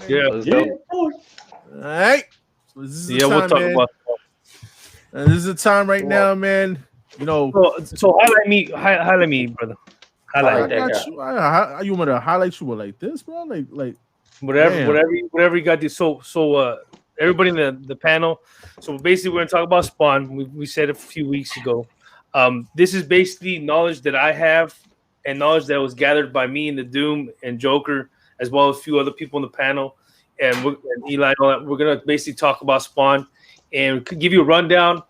Yeah. Let's go. All right. So this is the time, We'll talk man. about. This is the time right now, man. You know, So highlight me, brother. I Highlight got you. You want me to highlight you with like this, bro? Like whatever you got to. So everybody in the panel. So basically, we're gonna talk about Spawn. We said a few weeks ago. This is basically knowledge that I have and knowledge that was gathered by me and the Doom and Joker, as well as a few other people in the panel, and Eli and all that. We're gonna basically talk about Spawn and give you a rundown.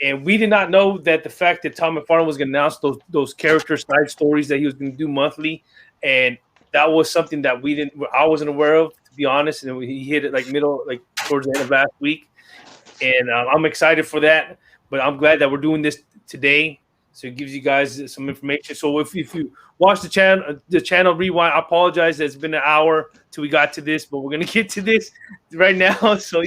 And we did not know that the fact that Tom McFarlane was going to announce those character side stories that he was going to do monthly, and that was something that I wasn't aware of, to be honest. And he hit it like towards the end of last week, and I'm excited for that. But I'm glad that we're doing this today, so it gives you guys some information. So if you watch the channel rewind, I apologize that it's been an hour till we got to this, but we're going to get to this right now. So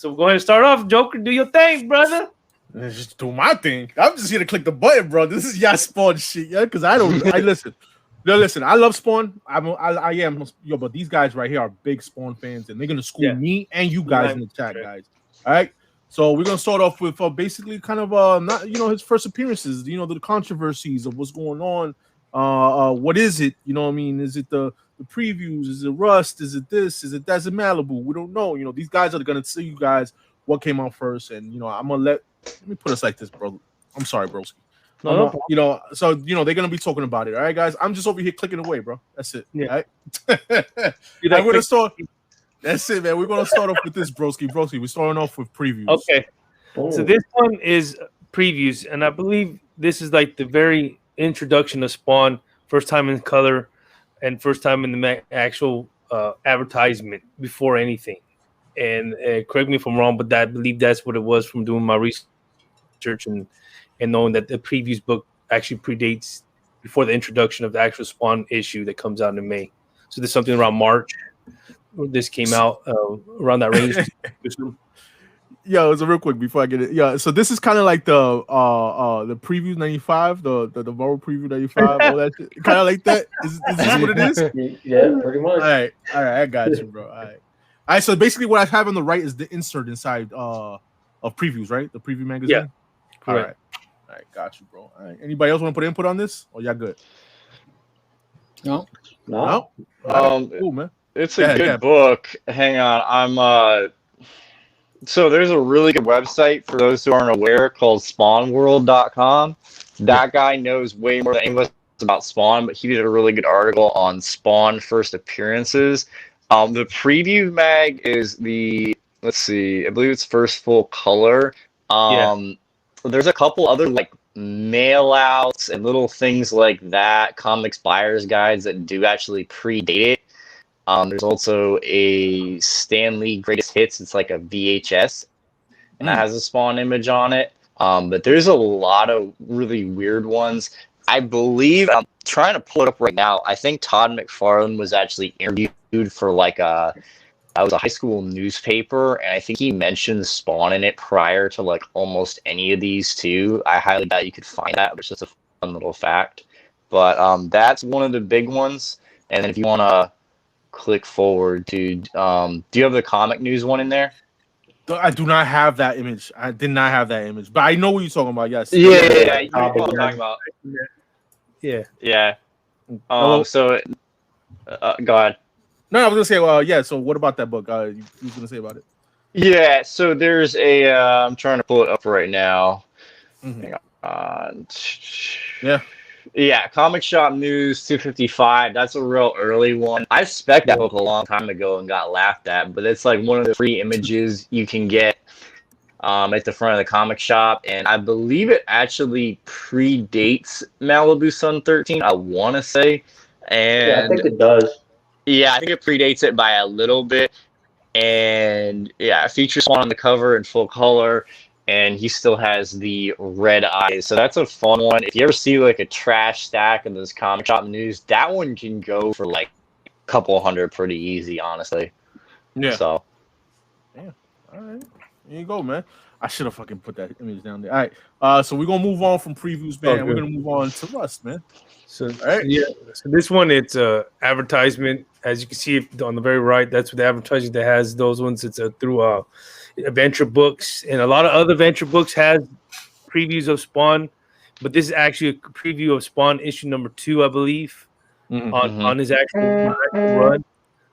go ahead and start off, Joker. Do your thing, brother. Just do my thing. I'm just here to click the button, bro. This is y'all Spawn shit, yeah. Because I listen. No, listen. I love Spawn. I am, but these guys right here are big Spawn fans, and they're gonna school me and you guys in the chat, guys. All right. So we're gonna start off with basically kind of not his first appearances. The controversies of what's going on. What is it? You know what I mean? Is it the previews? Is it Rust? Is it this? Is it Desert Malibu? We don't know. These guys are gonna tell you guys what came out first, and I'm gonna let me put us like this, bro. I'm sorry, broski. So they're gonna be talking about it. All right, guys. I'm just over here clicking away, bro. That's it. Yeah. All right? I'm gonna start. That's it, man. We're gonna start off with this, broski. We're starting off with previews. Okay. So this one is previews, and I believe this is like the very introduction of Spawn, first time in color. And first time in the actual advertisement before anything. And correct me if I'm wrong, but I believe that's what it was from doing my research and knowing that the previews book actually predates before the introduction of the actual Spawn issue that comes out in May. So there's something around March. This came out around that range. Yeah, it's a real quick before I get it. Yeah, so this is kind of like the preview 95, the Marvel preview 95, all that shit. Kind of like that. Is this what it is? Yeah, pretty much. All right, I got you, bro. All right. So basically, what I have on the right is the insert inside of previews, right? The preview magazine. Yeah. All right, got you, bro. All right. Anybody else want to put input on this? Or y'all good? No. Cool, man. It's a good book. Hang on, So there's a really good website for those who aren't aware called SpawnWorld.com. That guy knows way more than any of us about Spawn, but he did a really good article on Spawn first appearances. The preview mag is I believe it's first full color. There's a couple other like mail outs and little things like that, comics buyer's guides that do actually predate it. There's also a Stan Lee Greatest Hits. It's like a VHS, and that has a Spawn image on it. But there's a lot of really weird ones. I believe, I'm trying to pull it up right now. I think Todd McFarlane was actually interviewed for a high school newspaper, and I think he mentioned Spawn in it prior to like almost any of these too. I highly doubt you could find that, but it's just a fun little fact. But that's one of the big ones. And then if you want to click forward to do you have the comic news one in there? I do not have that image. I did not have that image, but I know what you're talking about. Yes. Yeah. You know what I'm talking about. Yeah. So go ahead. No, I was gonna say, well, yeah. So what about that book? You was gonna say about it? Yeah. So there's a I'm trying to pull it up right now. Hang on. Yeah, Comic Shop News 255. That's a real early one. I spec'd that book a long time ago and got laughed at, but it's like one of the free images you can get at the front of the comic shop, and I believe it actually predates Malibu Sun 13, I want to say. And yeah, I think it does. Yeah, I think it predates it by a little bit. And yeah, it features Spawn on the cover in full color. And he still has the red eyes. So that's a fun one. If you ever see like a trash stack of those comic shop news, that one can go for like a couple hundred pretty easy, honestly. Yeah. So. Yeah. All right. There you go, man. I should have fucking put that image down there. All right. So we're gonna move on from previews, man. Okay. We're gonna move on to Rust, man. So, right. so this one, it's advertisement. As you can see on the very right, that's what the advertising that has those ones. It's through Adventure Books, and a lot of other Adventure Books has previews of Spawn, but this is actually a preview of Spawn issue number 2, I believe, on his actual run.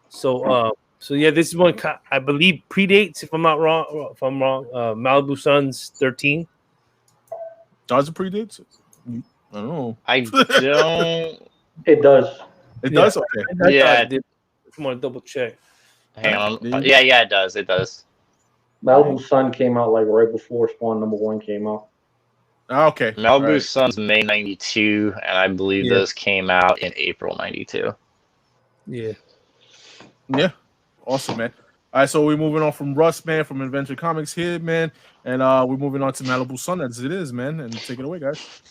So, yeah, this is one I believe predates, if I'm not wrong. If I'm wrong, Malibu Suns 13. Does it predate? I don't know. I don't. It does. It does. Okay. Yeah. I want to double check. Hang on. Yeah, it does. It does. Malibu Sun came out like right before Spawn number 1 came out. Okay. Malibu Sun's May 92, and I believe those came out in April 92. Yeah. Yeah. Awesome, man. All right, so we're moving on from Rust, man, from Adventure Comics here, man, and we're moving on to Malibu Sun as it is, man. And take it away, guys.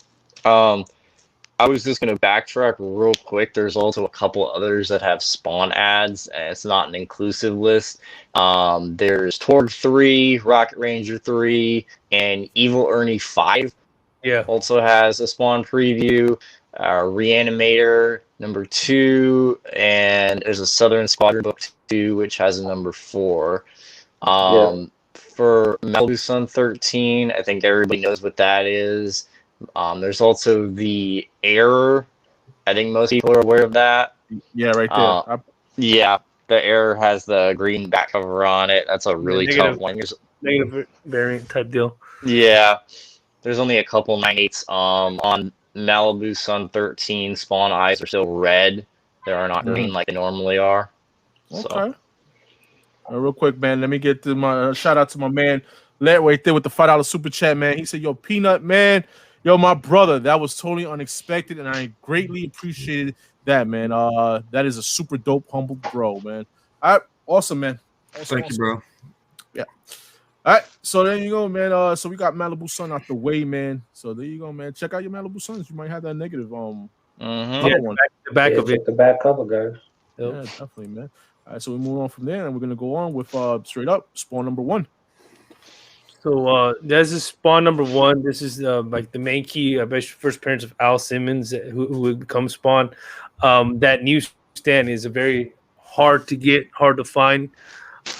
I was just going to backtrack real quick. There's also a couple others that have Spawn ads, and it's not an inclusive list. There's Torg 3, Rocket Ranger 3, and Evil Ernie 5. Yeah. Also has a Spawn preview, Reanimator number 2, and there's a Southern Squadron book 2, which has a number 4. For Malibu Sun 13, I think everybody knows what that is. There's also the Error. I think most people are aware of that. Yeah, right there. Yeah, the Error has the green back cover on it. That's a really tough one. Negative variant type deal. Yeah, there's only a couple 9/8s. On Malibu Sun 13, Spawn eyes are still red. They are not green like they normally are. Okay. So. Real quick, man. Let me get to my shout out to my man LETT right there with the $5 super chat, man. He said, "Yo, Peanut, man. Yo, my brother, that was totally unexpected, and I greatly appreciated that, man. That is a super dope, humble bro, man. All right, awesome, man. Thank you, bro. Yeah. All right, so there you go, man. So we got Malibu Sun out the way, man. So there you go, man. Check out your Malibu Suns. You might have that negative one. The back of it. The back cover, guys. Yeah, definitely, man. All right, so we move on from there, and we're gonna go on with straight up Spawn number 1. So this is Spawn number 1. This is like the main key, first appearance of Al Simmons, who would become Spawn. That Newsstand is a very hard to get, hard to find.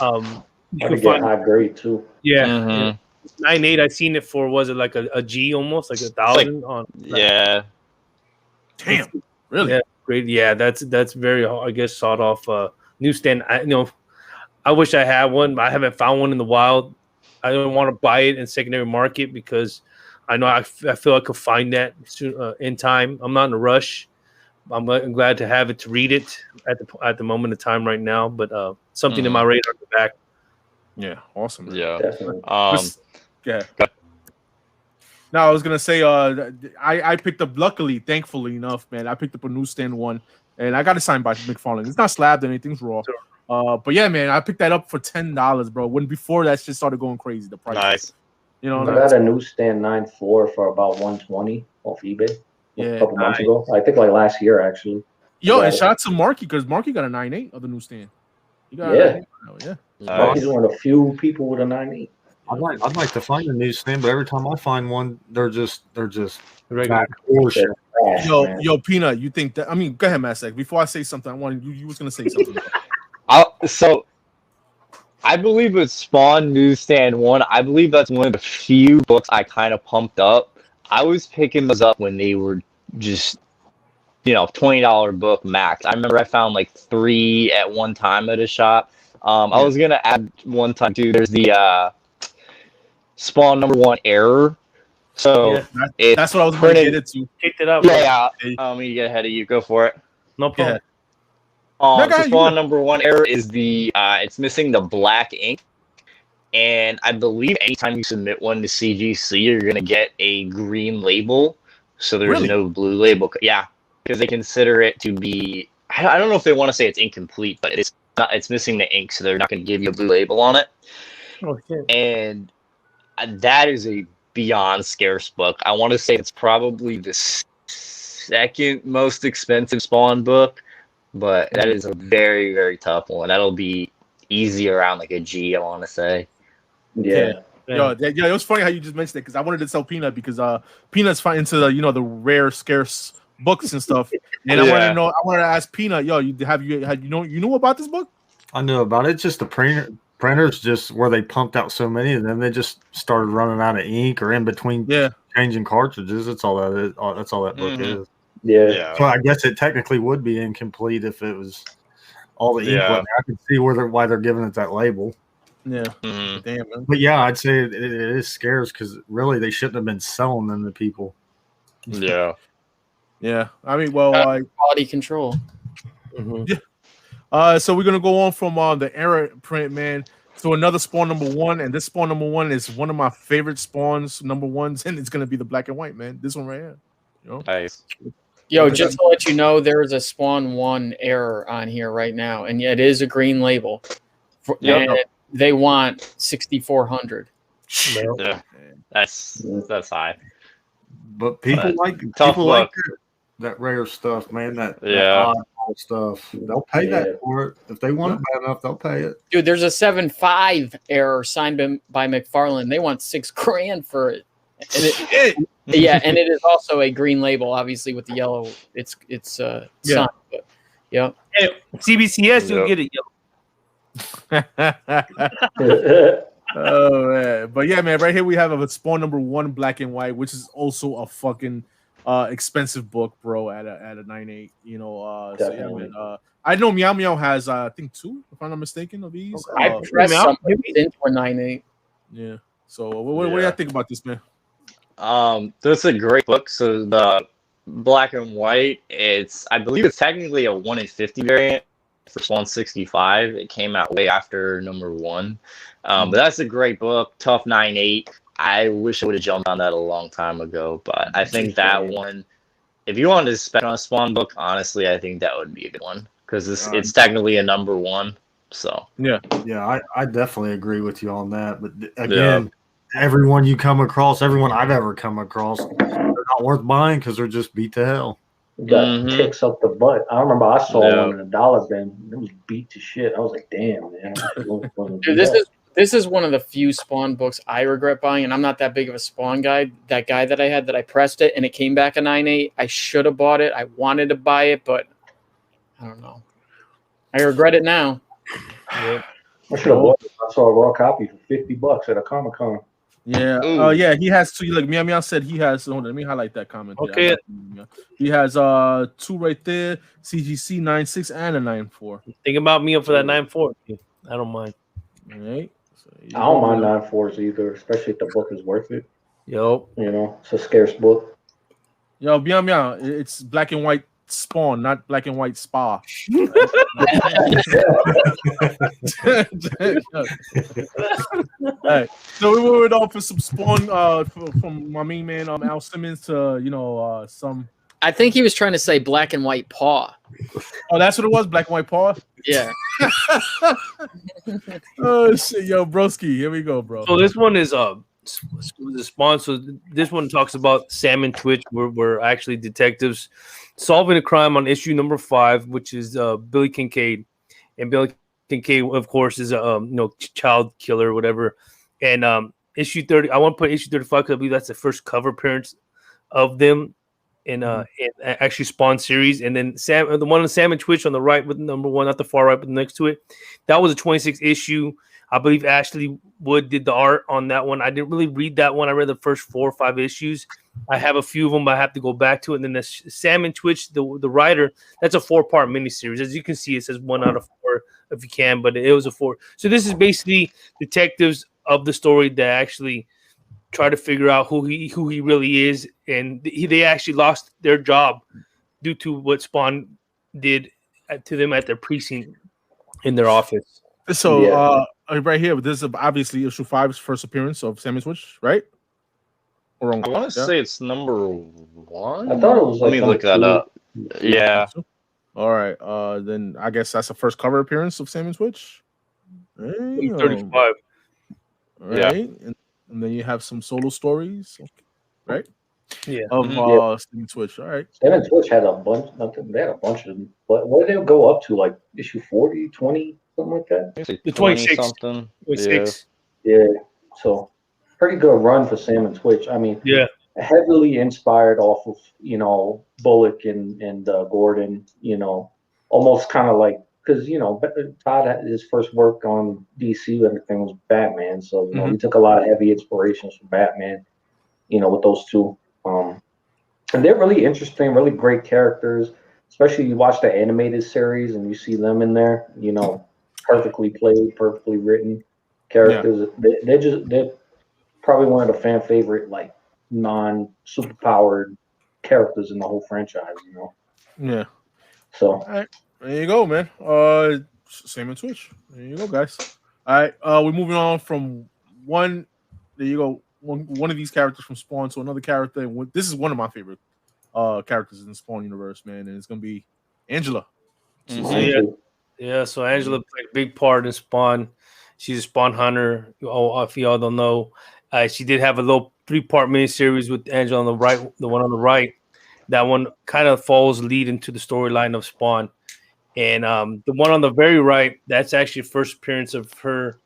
You can find high grade too. Yeah, 9/8. I seen it for, was it like a G almost, like 1,000 on? Yeah. Damn. Really? Yeah, great. Yeah, that's very, I guess, sought off Newsstand. I wish I had one, but I haven't found one in the wild. I don't want to buy it in secondary market because I know I feel I could find that in time. I'm not in a rush. I'm glad to have it, to read it at the moment of time right now. But something in my radar in the back. Yeah, awesome. Man. Yeah, definitely. Yeah. No, I was gonna say I picked up, luckily, thankfully enough, man. I picked up a Newsstand 1, and I got it signed by McFarlane. It's not slabbed, anything's raw. Sure. But yeah, man, I picked that up for $10, bro. When before that shit started going crazy, the price. Nice. You know, I got a Newsstand 9.4 for about $120 off eBay. A couple months ago. I think like last year actually. Yo, and shout out to Marky, because Marky got a 9.8 of the Newsstand. He got yeah. Marky's one of the few people with a 9.8. I'd like to find a Newsstand, but every time I find one, they're just regular bullshit. Yo, Peanut, you think that? I mean, go ahead, Masek. Before I say something, I wanted you was gonna say something. So I believe it's Spawn Newsstand 1. I believe that's one of the few books I kind of pumped up. I was picking those up when they were just, $20 book max. I remember I found like 3 at one time at a shop. I was gonna add one time too. There's the Spawn number 1 Error. So that's what I was going to get into. Kicked it up. Yeah. Let me get ahead of you. Go for it. No problem. So Spawn number 1 Error is it's missing the black ink, and I believe anytime you submit one to CGC, you're gonna get a green label. So there's no blue label. Yeah, because they consider it to be. I don't know if they want to say it's incomplete, but it's not. It's missing the ink, so they're not going to give you a blue label on it. Okay. And that is a beyond scarce book. I want to say it's probably the second most expensive Spawn book. But that is a very, very tough one. That'll be easy around like a G, I want to say. Yeah. Yo, it was funny how you just mentioned it because I wanted to tell Peanut because Peanut's into the the rare, scarce books and stuff, and I wanted to know. I wanted to ask Peanut, yo, you knew about this book? I knew about it. Just the printers, just where they pumped out so many, and then they just started running out of ink or in between changing cartridges. That's all that is. That's all that book is. Yeah. So I guess it technically would be incomplete if it was all the ink. I could see why they're giving it that label. Yeah. Damn, man. But yeah, I'd say it is scarce because really they shouldn't have been selling them to people. Yeah. Yeah. I mean, well, quality control. Yeah. So we're gonna go on from the era print, man, to another Spawn #1, and this Spawn #1 is one of my favorite Spawns #1s, and it's gonna be the black and white, man. This one right here. Nice. Yo, just to let you know, there is a Spawn 1 error on here right now, and it is a green label. And they want 6,400. Yeah, that's high. But people like that rare stuff, man. That odd stuff. They'll pay that for it if they want it bad enough. They'll pay it. Dude, there's a 7.5 error signed by McFarlane. They want $6,000 for it. And and it is also a green label, obviously with the yellow. It's sun. But, Hey, CBCS, you'll get it yellow. Oh man, but yeah, man, right here we have a Spawn #1 black and white, which is also a fucking expensive book, bro, at a 9.8. So yeah, man, I know Meow Meow has I think 2, if I'm not mistaken, of these. I pressed something into a 9.8. Yeah. So what do you think about this, man? This is a great book. So the black and white, I believe it's technically a 1 in 50 variant for Spawn 65. It came out way after #1. But that's a great book. Tough 9.8. I wish I would have jumped on that a long time ago, but I think that one, if you wanted to spend on a Spawn book, honestly, I think that would be a good one because it's technically a #1. So yeah, I definitely agree with you on that. But again, everyone I've ever come across, they're not worth buying because they're just beat to hell. Got kicks up the butt. I remember I saw one in a dollar bin. It was beat to shit. I was like, damn, man. Dude, this is one of the few Spawn books I regret buying, and I'm not that big of a Spawn guy. That guy that I had, that I pressed it, and it came back a 9.8. I should have bought it. I wanted to buy it, but I don't know. I regret it now. I should have bought it. I saw a raw copy for $50 at a Comic-Con. Yeah. Yeah, he has 2. Like Meow Meow said, he has. Hold on, let me highlight that comment. Okay. He has 2 right there. CGC 9.6 and a 9.4. Think about me up for that 9.4. I don't mind. All right. So I don't mind 9.4s either, especially if the book is worth it. Yo. It's a scarce book. Yo, Meow Meow, it's black and white Spawn, not black and white Spa. All right. So we moved on for some Spawn from my main man Al Simmons to some. I think he was trying to say black and white paw. Oh, that's what it was, black and white paw. Yeah. Oh shit, yo, broski, here we go, bro. So this one is the Spawn. So this one talks about Sam and Twitch. We're actually detectives solving a crime on issue #5, which is Billy Kincaid, and Billy Kincaid, of course, is a child killer or whatever. And issue 30, I want to put issue 35 because I believe that's the first cover appearance of them in actually Spawn series. And then the one on Sam and Twitch on the right with #1, not the far right, but next to it, that was a 26 issue. I believe Ashley Wood did the art on that one. I didn't really read that one. I read the first 4 or 5 issues. I have a few of them, but I have to go back to it. And then the Sam and Twitch, the writer, that's a 4-part miniseries. As you can see, it says 1 out of 4 if you can, but it was a 4. So this is basically detectives of the story that actually try to figure out who he really is, and they actually lost their job due to what Spawn did to them at their precinct in their office. So right here, this is obviously issue 5's first appearance of Sam and Twitch, right? Or wrong? I want to say it's #1. I thought it was. Let me look that up. Yeah. All right. Then I guess that's the first cover appearance of Sam and Twitch. 35. Right. And then you have some solo stories, right? Yeah. Of Sam and Twitch. All right. Sam and Twitch had a bunch. They had a bunch of them. What did they go up to? Like issue 40, 20, something like that. The 26 something. 26. Yeah. So pretty good run for Sam and Twitch. I mean, Yeah. heavily inspired off of Bullock and Gordon. Almost kind of like because Todd had his first work on DC and everything was Batman, so he took a lot of heavy inspirations from Batman. With those two, and they're really interesting, really great characters. Especially you watch the animated series and you see them in there. Perfectly played, perfectly written characters. Yeah. They're probably one of the fan favorite like non-superpowered characters in the whole franchise. Yeah. So all right. There you go, man. Same in Twitch. There you go, guys. All right. We're moving on from one. There you go. One of these characters from Spawn to another character. And this is one of my favorite characters in the Spawn universe, man. And it's gonna be Angela. Yeah. So Angela played a big part in Spawn. She's a Spawn hunter. If y'all don't know, she did have a little 3-part miniseries with Angela on the right, the one on the right. That one kind of falls lead into the storyline of Spawn. And the one on the very right, that's actually the first appearance of her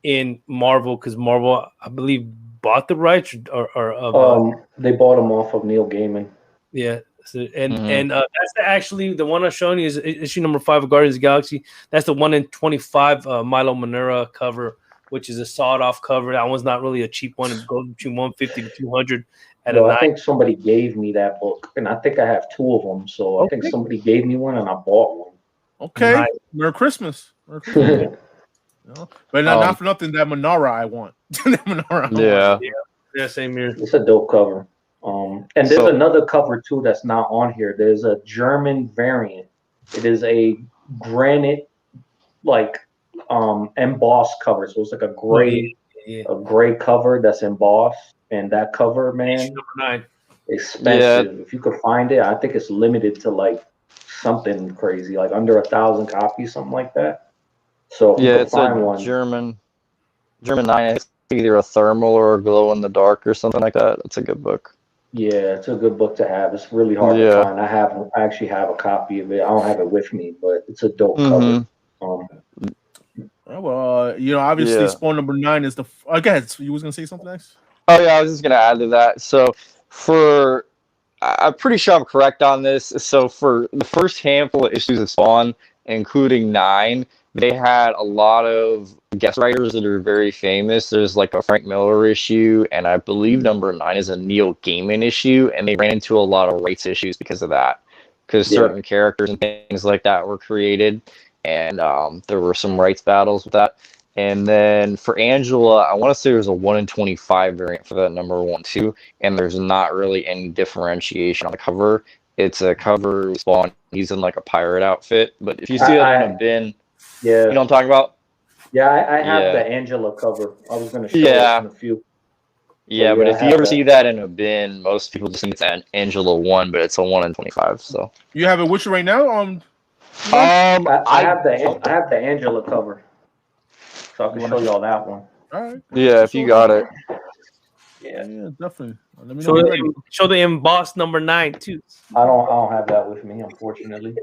in Marvel, because Marvel, I believe, bought the rights or they bought them off of Neil Gaiman. Yeah. So, and that's actually the one I'm showing you is issue number 5 of Guardians of the Galaxy. That's the 1 in 25 Milo Manura cover, which is a sawed-off cover. That one's not really a cheap one. It goes between 150 to 200. I think somebody gave me that book, and I think I have 2 of them. So I think somebody gave me one, and I bought one. Okay, nice. Merry Christmas. But not for nothing. That Manara I want. Yeah, same here. It's a dope cover. And there's another cover too that's not on here. There's a German variant. It is a granite embossed cover. So it's like a gray cover that's embossed. And that cover, man, number 9. Expensive. Yeah. If you could find it, I think it's limited to like something crazy, like under 1,000 copies, something like that. So it's a German 9. It's either a thermal or a glow in the dark or something like that. It's a good book. Yeah, it's a good book to have. It's really hard to find. I actually have a copy of it. I don't have it with me, but it's a dope cover. Obviously, Spawn number 9 is the. I guess you was gonna say something next. Oh yeah, I was just gonna add to that. So I'm pretty sure I'm correct on this. So for the first handful of issues of Spawn, including 9, they had a lot of guest writers that are very famous. There's like a Frank Miller issue, and I believe number 9 is a Neil Gaiman issue, and they ran into a lot of rights issues because of that. Because certain characters and things like that were created, and there were some rights battles with that. And then for Angela, I want to say there's a 1 in 25 variant for that number 1 too, and there's not really any differentiation on the cover. It's a cover Spawn. He's in like a pirate outfit, but if you see that in a bin, you know what I'm talking about? Yeah, I have the Angela cover. I was going to show it in a few. Yeah, but if you ever see that in a bin, most people just think it's an Angela 1, but it's a 1 in 25. So you have it with you right now? I have the Angela cover. So I can show y'all that one. All right. Yeah, if you got it. Yeah, definitely. Let me know show the embossed number 9 too. I don't have that with me, unfortunately.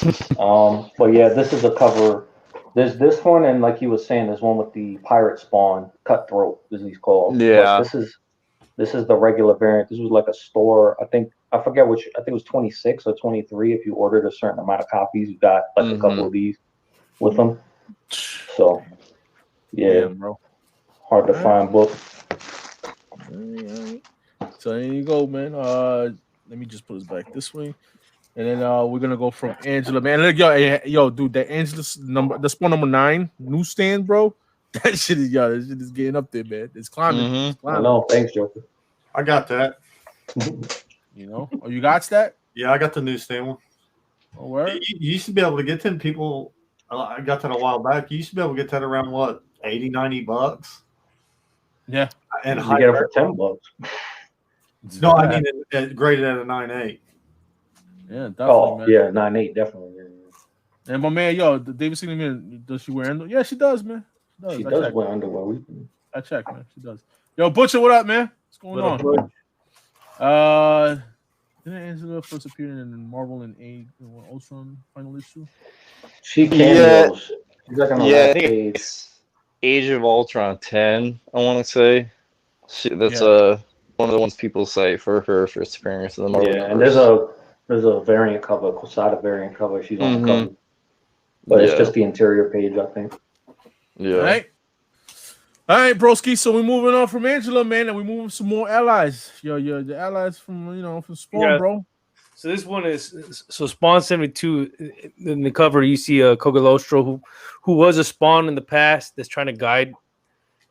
But yeah, this is a cover. There's this one, and like you were saying, there's one with the pirate Spawn, Cutthroat, as he's called. Yeah. But this is the regular variant. This was like a store. I think it was 26 or 23. If you ordered a certain amount of copies, you got like a couple of these with them. So yeah, bro. Hard to find book. So there you go, man. Let me just put this back this way. And then we're gonna go from Angela, man. Look, yo, dude, that Angela's number, the Spawn number 9 newsstand, bro. That shit is getting up there, man. It's climbing. It's climbing. I know. Thanks, Joker. I got that. Oh, you got that? Yeah, I got the newsstand one. Oh, where? You used to be able to get them people. I got that a while back. You used to be able to get that around what, $80-$90? Yeah, and you get it for $10. No, I mean it graded at a 9.8. Yeah, definitely. Man. Yeah, 9.8, definitely. And my man, David Singleton, does she wear underwear? Yeah, she does, man. She does wear underwear. I check, man. She does. Yo, Butcha, what up, man? What's going on? Didn't Angela first appear in Marvel and Ultron final issue? She cameos. She's like on the last page. Age of Ultron 10, I want to say. That's one of the ones people say for her first appearance in the Marvel Yeah, Universe. and there's a variant cover, Quesada variant cover. She's on the cover, but it's just the interior page, I think. Yeah. All right, broski. So we're moving on from Angela, man, and we're moving some more allies. The allies from from Spawn, bro. So this one is Spawn 72. In the cover, you see Cogalostro, who was a Spawn in the past, that's trying to guide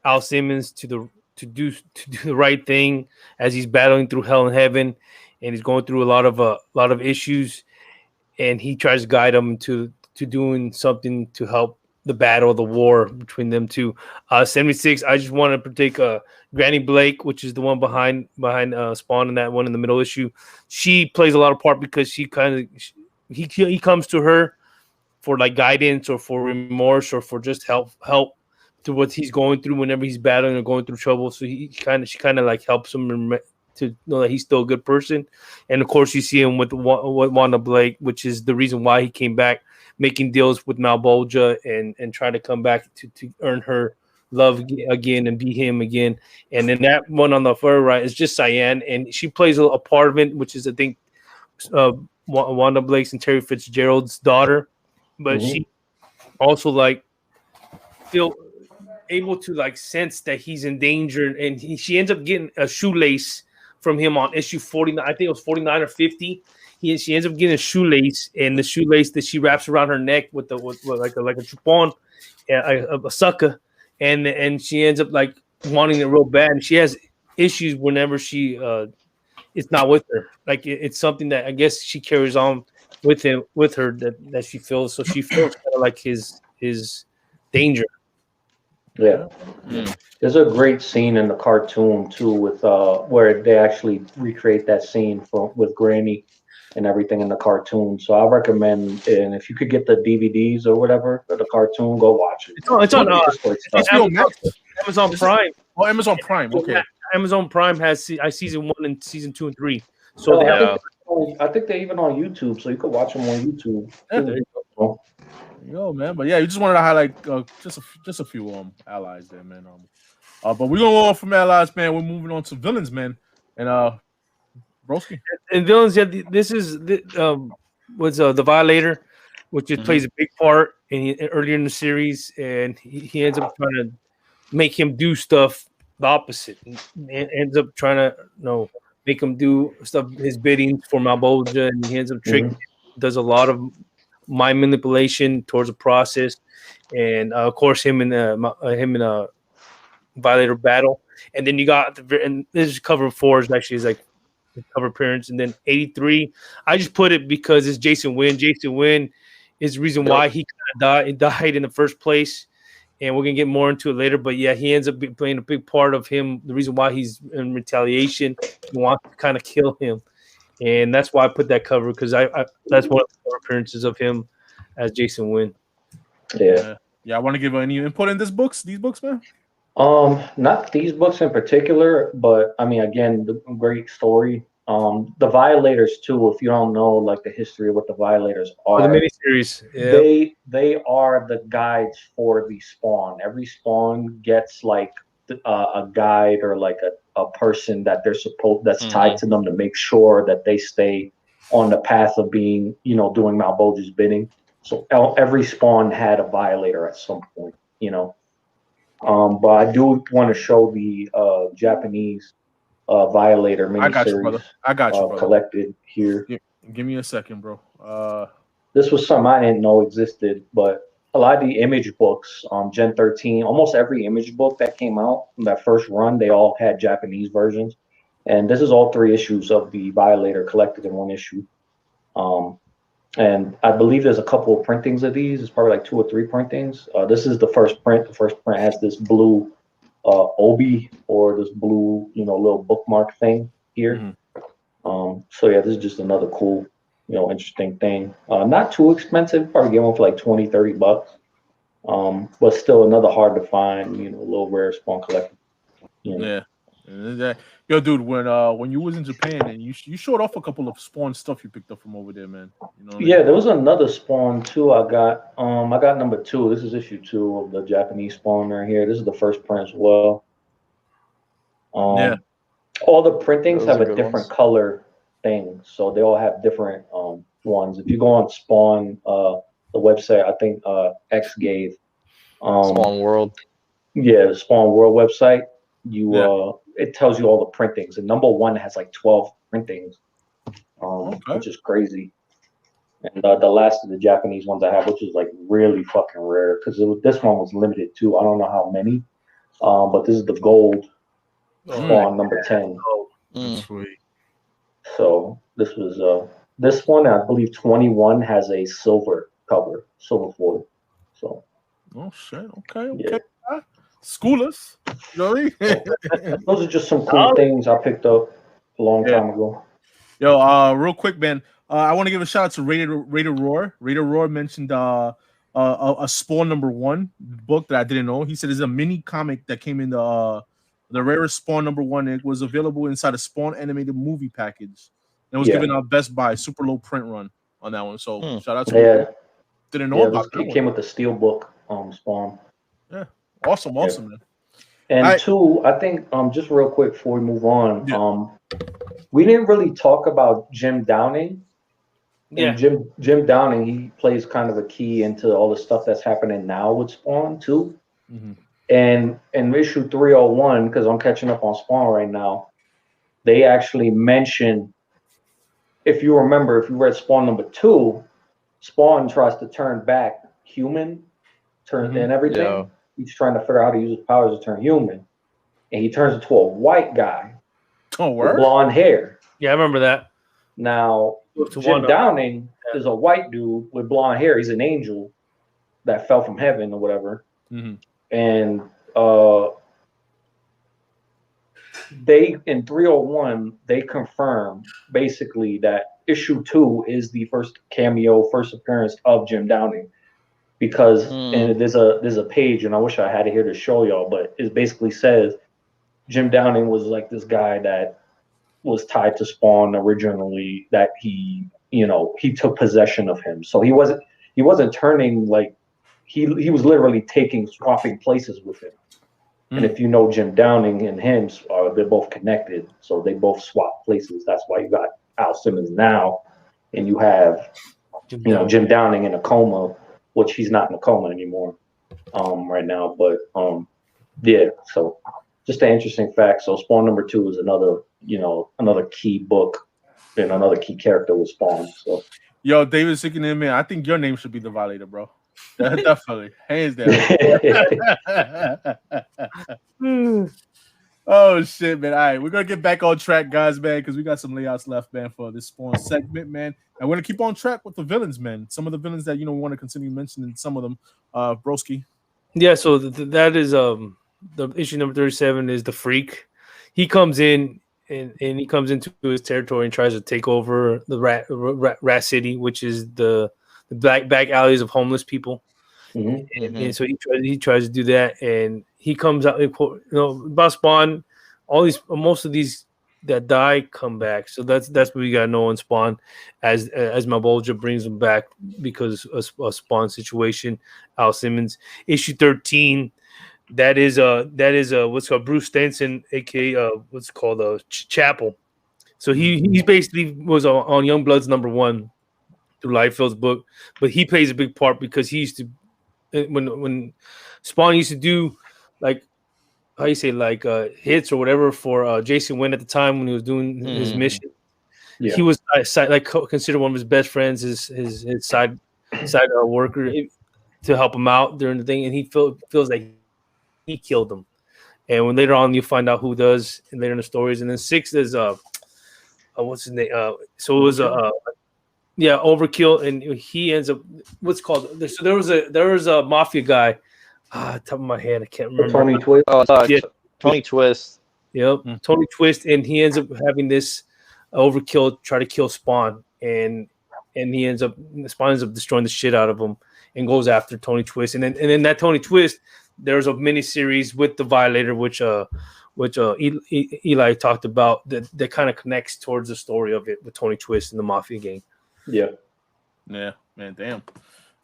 Al Simmons to do the right thing as he's battling through hell and heaven, and he's going through a lot of issues, and he tries to guide him to doing something to help the battle, the war between them two. 76. I just want to take Granny Blake, which is the one behind Spawn in that one in the middle issue. She plays a lot of part because he comes to her for like guidance or for remorse or for just help through what he's going through whenever he's battling or going through trouble. So she kind of like helps him to know that he's still a good person. And of course, you see him with Wanda Blake, which is the reason why he came back, making deals with Malbolgia and trying to come back to earn her love again and be him again. And then that one on the far right is just Cyan, and she plays a part of it, which is I think Wanda Blake's and Terry Fitzgerald's daughter, but she also like feel able to like sense that he's in danger, and she ends up getting a shoelace from him on issue 49. I think it was 49 or 50. She ends up getting a shoelace, and the shoelace that she wraps around her neck with like a chupon, a sucker, and she ends up like wanting it real bad. And she has issues whenever she it's not with her. Like it's something that I guess she carries on with her that she feels. So she feels kind of like his danger. Yeah. There's a great scene in the cartoon too with where they actually recreate that scene with Granny and everything in the cartoon. So I recommend, and if you could get the DVDs or whatever for the cartoon, go watch it. It's on Amazon Prime. Oh, Amazon Prime. Okay. Amazon Prime has season 1 and season 2 and 3. So I think they're even on YouTube, so you could watch them on YouTube. Yo, man, but yeah, you just wanted to highlight just a few allies there, man. But we're gonna go on from allies, man. We're moving on to villains, man. And Broski. And villains, this is the Violator, which plays a big part earlier in the series, and he ends up trying to make him do stuff the opposite, and ends up trying to make him do stuff his bidding for Malbolgia, and he ends up tricking, does a lot of mind manipulation towards a process, and of course him in a Violator battle, and then you got and this is cover 4 is actually like the cover appearance, and then 83. I just put it because it's Jason Wynn. Jason Wynn is the reason why he died in the first place, and we're gonna get more into it later. But yeah, he ends up playing a big part of him. The reason why he's in retaliation, he wants to kind of kill him. And that's why I put that cover, because that's one of the cover appearances of him as Jason Wynn. Yeah. I want to give any input in these books, man. Not these books in particular, but I mean, again, the great story. The Violators too. If you don't know like the history of what the Violators are, the miniseries, they are the guides for the Spawn. Every Spawn gets like a guide or like a person that that's tied to them to make sure that they stay on the path of being, doing Malbolgia's bidding. So every Spawn had a Violator at some point, But I do want to show the Japanese Violator miniseries. I got you, brother. Collected here. Give me a second, bro. This was something I didn't know existed, but a lot of the Image books, Gen 13, almost every Image book that came out in that first run, they all had Japanese versions. And this is all 3 issues of the Violator collected in one issue. And I believe there's a couple of printings of these. It's probably like 2 or 3 printings. This is the first print. The first print has this blue obi, or this blue, little bookmark thing here. So yeah, this is just another cool, interesting thing. Not too expensive. Probably get one for like $20-$30. But still another hard to find, little rare Spawn collector. Yeah. Yo, dude, when you was in Japan and you showed off a couple of Spawn stuff you picked up from over there, man. You know what I mean? There was another Spawn too. I got number 2. This is issue 2 of the Japanese Spawn right here. This is the first print as well. All the printings have a different color thing, so they all have different ones. If you go on Spawn, the website, I think X gave Spawn World. Yeah, the Spawn World website. It tells you all the printings, and number 1 has like 12 printings, which is crazy. And the last of the Japanese ones I have, which is like really fucking rare, because this one was limited too. I don't know how many, but this is the gold Spawn number 10. Sweet. So this was this one, I believe 21 has a silver cover, silver foil. So. Oh shit! Okay. School us. You know what I mean? Those are just some cool things I picked up a long time ago. Yo, real quick, man. I want to give a shout out to Raider Roar. Raider Roar mentioned a Spawn number 1 book that I didn't know. He said it's a mini comic that came in the rarest Spawn number 1. It was available inside a Spawn animated movie package. And it was given out Best Buy, super low print run on that one. So shout out to him. Didn't know about that. It came with the steel book Spawn. Yeah, awesome, man. And 2, I think just real quick before we move on, we didn't really talk about Jim Downing. And Jim Downing, he plays kind of a key into all the stuff that's happening now with Spawn too. Mm-hmm. And in issue 301, because I'm catching up on Spawn right now, they actually mention, if you remember, if you read Spawn number 2, Spawn tries to turn back human, and everything. Yeah. He's trying to figure out how to use his powers to turn human, and he turns into a white guy with blonde hair. Yeah, I remember that. Now, Jim Downing is a white dude with blonde hair. He's an angel that fell from heaven or whatever. Mm-hmm. And they, in 301, they confirm basically that issue 2 is the first appearance of Jim Downing. Because and there's a page, and I wish I had it here to show y'all, but it basically says Jim Downing was like this guy that was tied to Spawn originally, that he took possession of him. So he wasn't turning, like he was literally swapping places with him. And if you know Jim Downing and him, they're both connected, so they both swap places. That's why you got Al Simmons now, and you have Jim Downing in a coma, which he's not in a coma anymore right now. But so just an interesting fact. So Spawn number 2 is another key book and another key character with Spawn. So David sticking in, man. I think your name should be the Violator, bro. Definitely, hands down. Oh shit, man. All right, we're gonna get back on track, guys, man, because we got some layouts left, man, for this Spawn segment, man. And we're gonna keep on track with the villains, man. Some of the villains that we want to continue mentioning, some of them. Broski. Yeah, so that is the issue number 37 is the Freak. He comes in and he comes into his territory and tries to take over the Rat City, which is the back alleys of homeless people. Mm-hmm. And so he tries to do that, and he comes out. About Spawn, most of these that die come back. So that's what we gotta know on Spawn, as Mabolja brings them back because of a Spawn situation. Al Simmons, issue 13. That is what's called Bruce Stenson, aka what's called Chapel. So he basically was on Youngbloods number 1 through Liefeld's book, but he plays a big part because he used to. When Spawn used to do hits or whatever for Jason Wynn at the time when he was doing his mission, he was considered one of his best friends, his side worker to help him out during the thing, and he feels like he killed him. And when later on you find out who does, and later in the stories, and then 6 is what's his name? So it was Overkill, and he ends up what's called. So there was a mafia guy. Top of my head, I can't remember. Tony Twist. Tony Twist. Yep, Tony Twist, and he ends up having this Overkill try to kill Spawn, and Spawn ends up destroying the shit out of him and goes after Tony Twist, and then that Tony Twist. There's a mini series with the Violator, which which Eli talked about, that kind of connects towards the story of it with Tony Twist and the Mafia gang. Yeah. Yeah, man, damn,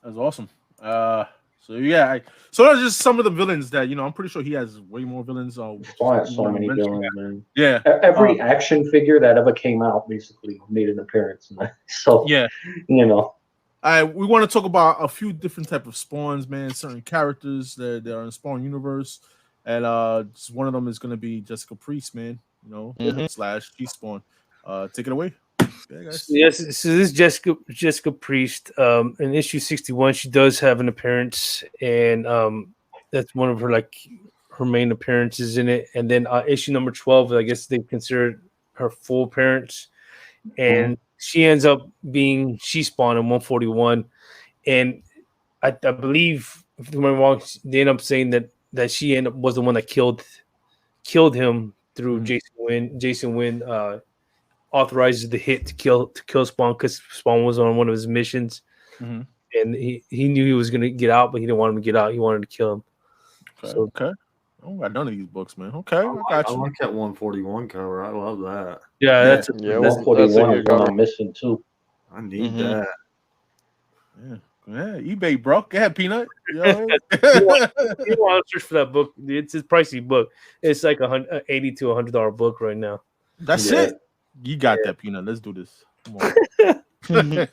that's awesome. So yeah, so that's just some of the villains that I'm pretty sure he has way more villains. Spawn has so many villains, man. Yeah, every action figure that ever came out basically made an appearance. So yeah, you know. We want to talk about a few different type of spawns, man. Certain characters that are in Spawn universe, and just one of them is gonna be Jessica Priest, man. Slash She Spawn. Take it away. Yeah, guys. Yes, so this is Jessica Priest. In issue 61, she does have an appearance, and that's one of her main appearances in it. And then issue number 12, I guess they consider her full appearance, and she ends up being She Spawn in 141. And I believe, if I'm wrong, they end up saying that she was the one that killed him through Jason Wynn. Authorizes the hit to kill Spawn because Spawn was on one of his missions, and he knew he was gonna get out, but he didn't want him to get out. He wanted to kill him. Okay. I don't got none of these books, man. Okay, I got you. I like that 141 cover. I love that. Yeah, that's 141 is one I'm missing too. I need that. Yeah, eBay, bro. Go ahead, Peanut. You want to search for that book? It's a pricey book. It's like $80 to $100 book right now. That's it. You got that, Peanut. Let's do this. Come on.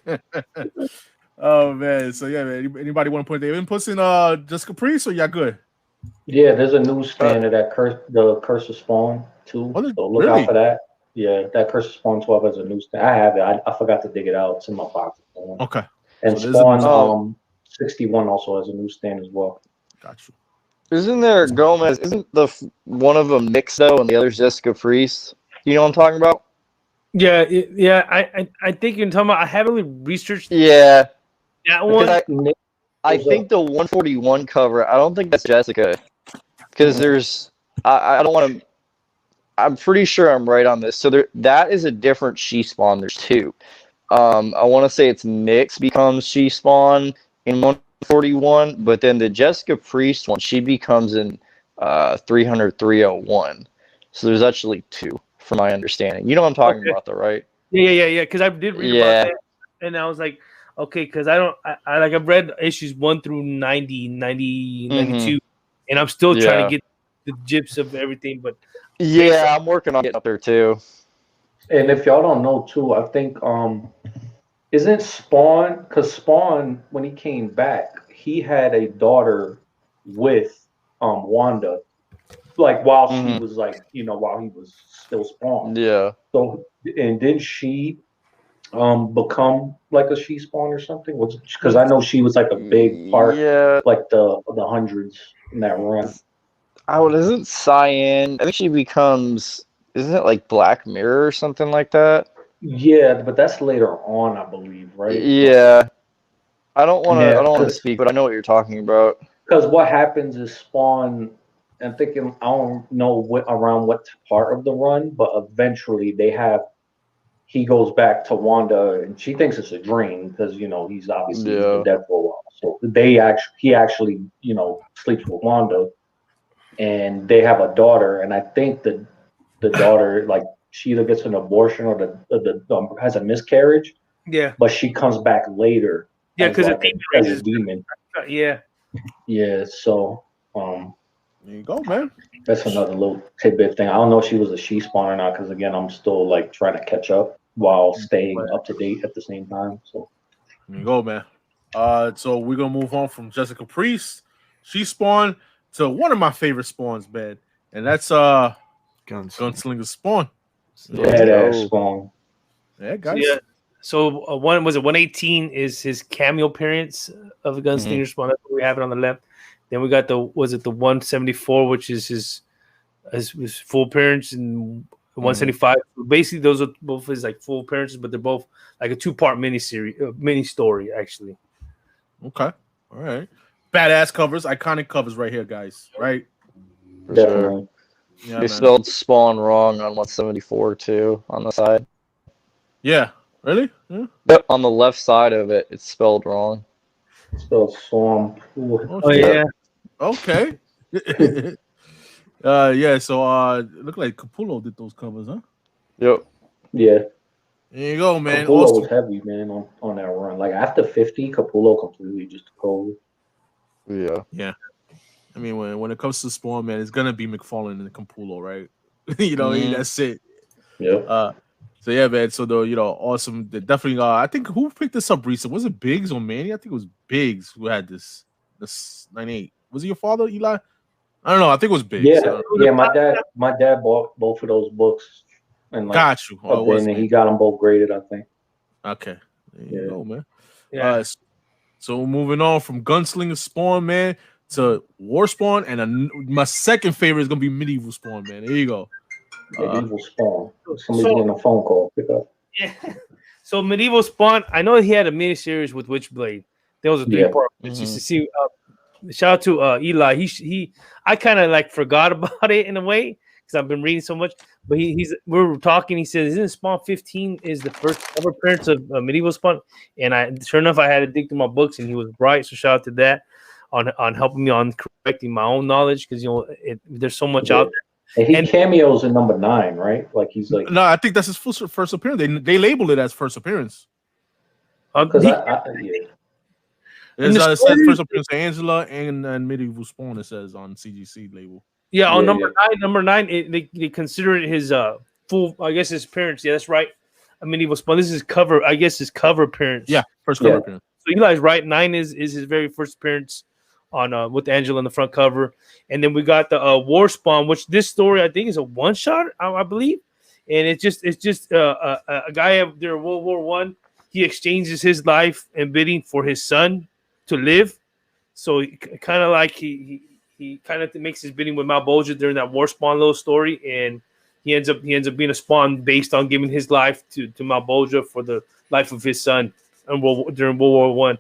Oh man. So yeah, man. Anybody want to put their inputs in Jessica Priest, or y'all good? Yeah, there's a newsstand of that the Curse of Spawn too. So look out for that. Yeah, that Curse of Spawn 12 has a newsstand. I have it. I forgot to dig it out. It's in my pocket. Okay. And so Spawn 61 also has a newsstand as well. Got you. Isn't there Gomez? Isn't one of them Nick though, and the other's Jessica Priest? You know what I'm talking about? Yeah. I think you're talking about. I haven't really researched. Yeah, that one. I think the 141 cover. I don't think that's Jessica, because there's. I don't want to. I'm pretty sure I'm right on this. So that is a different She Spawn. There's two. I want to say it's Nyx becomes She Spawn in 141, but then the Jessica Priest one, she becomes in 300-301. So there's actually two, from my understanding. You know what I'm talking about, though, right? Yeah. Because I did read about that, and I was like, okay, because I've read issues 1 through 90, 92, and I'm still trying to get the gist of everything. But yeah, I'm working on getting up there too. And if y'all don't know too, I think isn't Spawn, because Spawn, when he came back, he had a daughter with Wanda, like while she was while he was still Spawn. Yeah. So and didn't she become like a She Spawn or something? Because I know she was like a big part, like the hundreds in that run. Isn't Cyan? I think she becomes. Isn't it like Black Mirror or something like that? Yeah, but that's later on, I believe, right? Yeah. I don't want to speak, but I know what you're talking about. Because what happens is Spawn. I'm thinking, I don't know around what part of the run, but eventually he goes back to Wanda, and she thinks it's a dream because he's obviously been dead for a while. So he actually sleeps with Wanda, and they have a daughter, and I think the daughter, like, she either gets an abortion or the has a miscarriage. Yeah, but she comes back later. Yeah, because as a demon. Yeah. Yeah. So there you go, man. That's another little tidbit thing. I don't know if she was a She Spawn or not, because again, I'm still like trying to catch up while staying up to date at the same time. So there you go, man. So we're gonna move on from Jessica Priest, She Spawn, to one of my favorite spawns, man, and that's Gunslinger Spawn. Spawn. Yeah, guys. Yeah. So 118 is his cameo appearance of the Gunslinger Spawn. That's what we have it on the left. Then we got the 174, which is his full appearance, and 175. Basically, those are both his like full appearances, but they're both like a 2-part mini story actually. Okay, all right. Badass covers, iconic covers right here, guys. Right? For sure. Yeah, they spelled Spawn wrong on 174 too on the side. Yeah. Really? Yeah. Yep. On the left side of it, it's spelled wrong. Spelled Storm. Oh yeah. Okay. Yeah. So it looked like Capullo did those covers, huh? Yep. Yeah. There you go, man. Capullo Awesome. was heavy, man, on that run. Like after 50, Capullo completely just took over. Yeah. I mean, when it comes to Spawn, man, it's gonna be McFarlane and Capullo, right? You know, that's it. Yeah. So yeah, man. So awesome. Definitely. I think who picked this up recently? Was it Biggs or Manny? I think it was Biggs who had this 98. Was it your father, Eli? I don't know. I think it was Biggs. Yeah. My dad bought both of those books, and like got you. up there, and he got them both graded, I think. Okay, there you go, man. Yeah. So moving on from Gunslinger Spawn, man, to War Spawn, and my second favorite is gonna be Medieval Spawn, man. There you go. Medieval Spawn. Somebody's getting a phone call. Pick up. Yeah. So Medieval Spawn, I know he had a miniseries with Witchblade. There was a 3-part. Just to see. Shout out to Eli. I kind of like forgot about it in a way because I've been reading so much. But we were talking. He said, "Isn't Spawn 15 is the first ever appearance of Medieval Spawn?" And sure enough, I had to dig through my books, and he was right. So shout out to that on helping me on correcting my own knowledge because there's so much out there. And he cameos in number 9, right? Like he's like. No, I think that's his first appearance. They labeled it as first appearance. It says first appearance of Angela and Medieval Spawn. It says on CGC label. Yeah, on number 9, they consider it his full. I guess his appearance. Yeah, that's right. Medieval Spawn. This is his cover. I guess his cover appearance. Yeah, first cover appearance. So Eli's right. 9 is his very first appearance on with Angela on the front cover, and then we got the War Spawn, which this story I think is a one shot, I believe, and it's just a guy up there in World War I. He exchanges his life and bidding for his son to live, so kind of like he kind of makes his bidding with Malbolgia during that War Spawn little story, and he ends up being a Spawn based on giving his life to Malbolgia for the life of his son during World War I.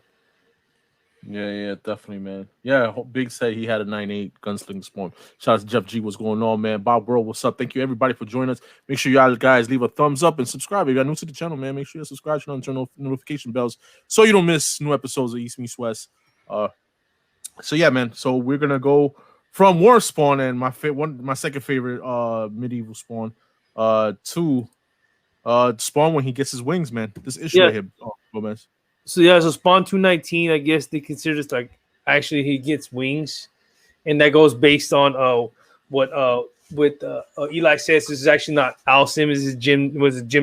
Yeah, definitely, man. Yeah, Big said he had a 9.8 gunslinger Spawn. Shout out to Jeff G. What's going on, man? Bob World, what's up? Thank you, everybody, for joining us. Make sure y'all guys leave a thumbs up and subscribe. If you're new to the channel, man, make sure you subscribe and turn on notification bells so you don't miss new episodes of East Meets West. So yeah, man. So we're gonna go from War Spawn and my second favorite Medieval Spawn to Spawn when he gets his wings, man. This issue right here, Gomez. So so Spawn 219, I guess they consider this like actually he gets wings, and that goes based on what Eli says. This is actually not Al Simmons. Is Jim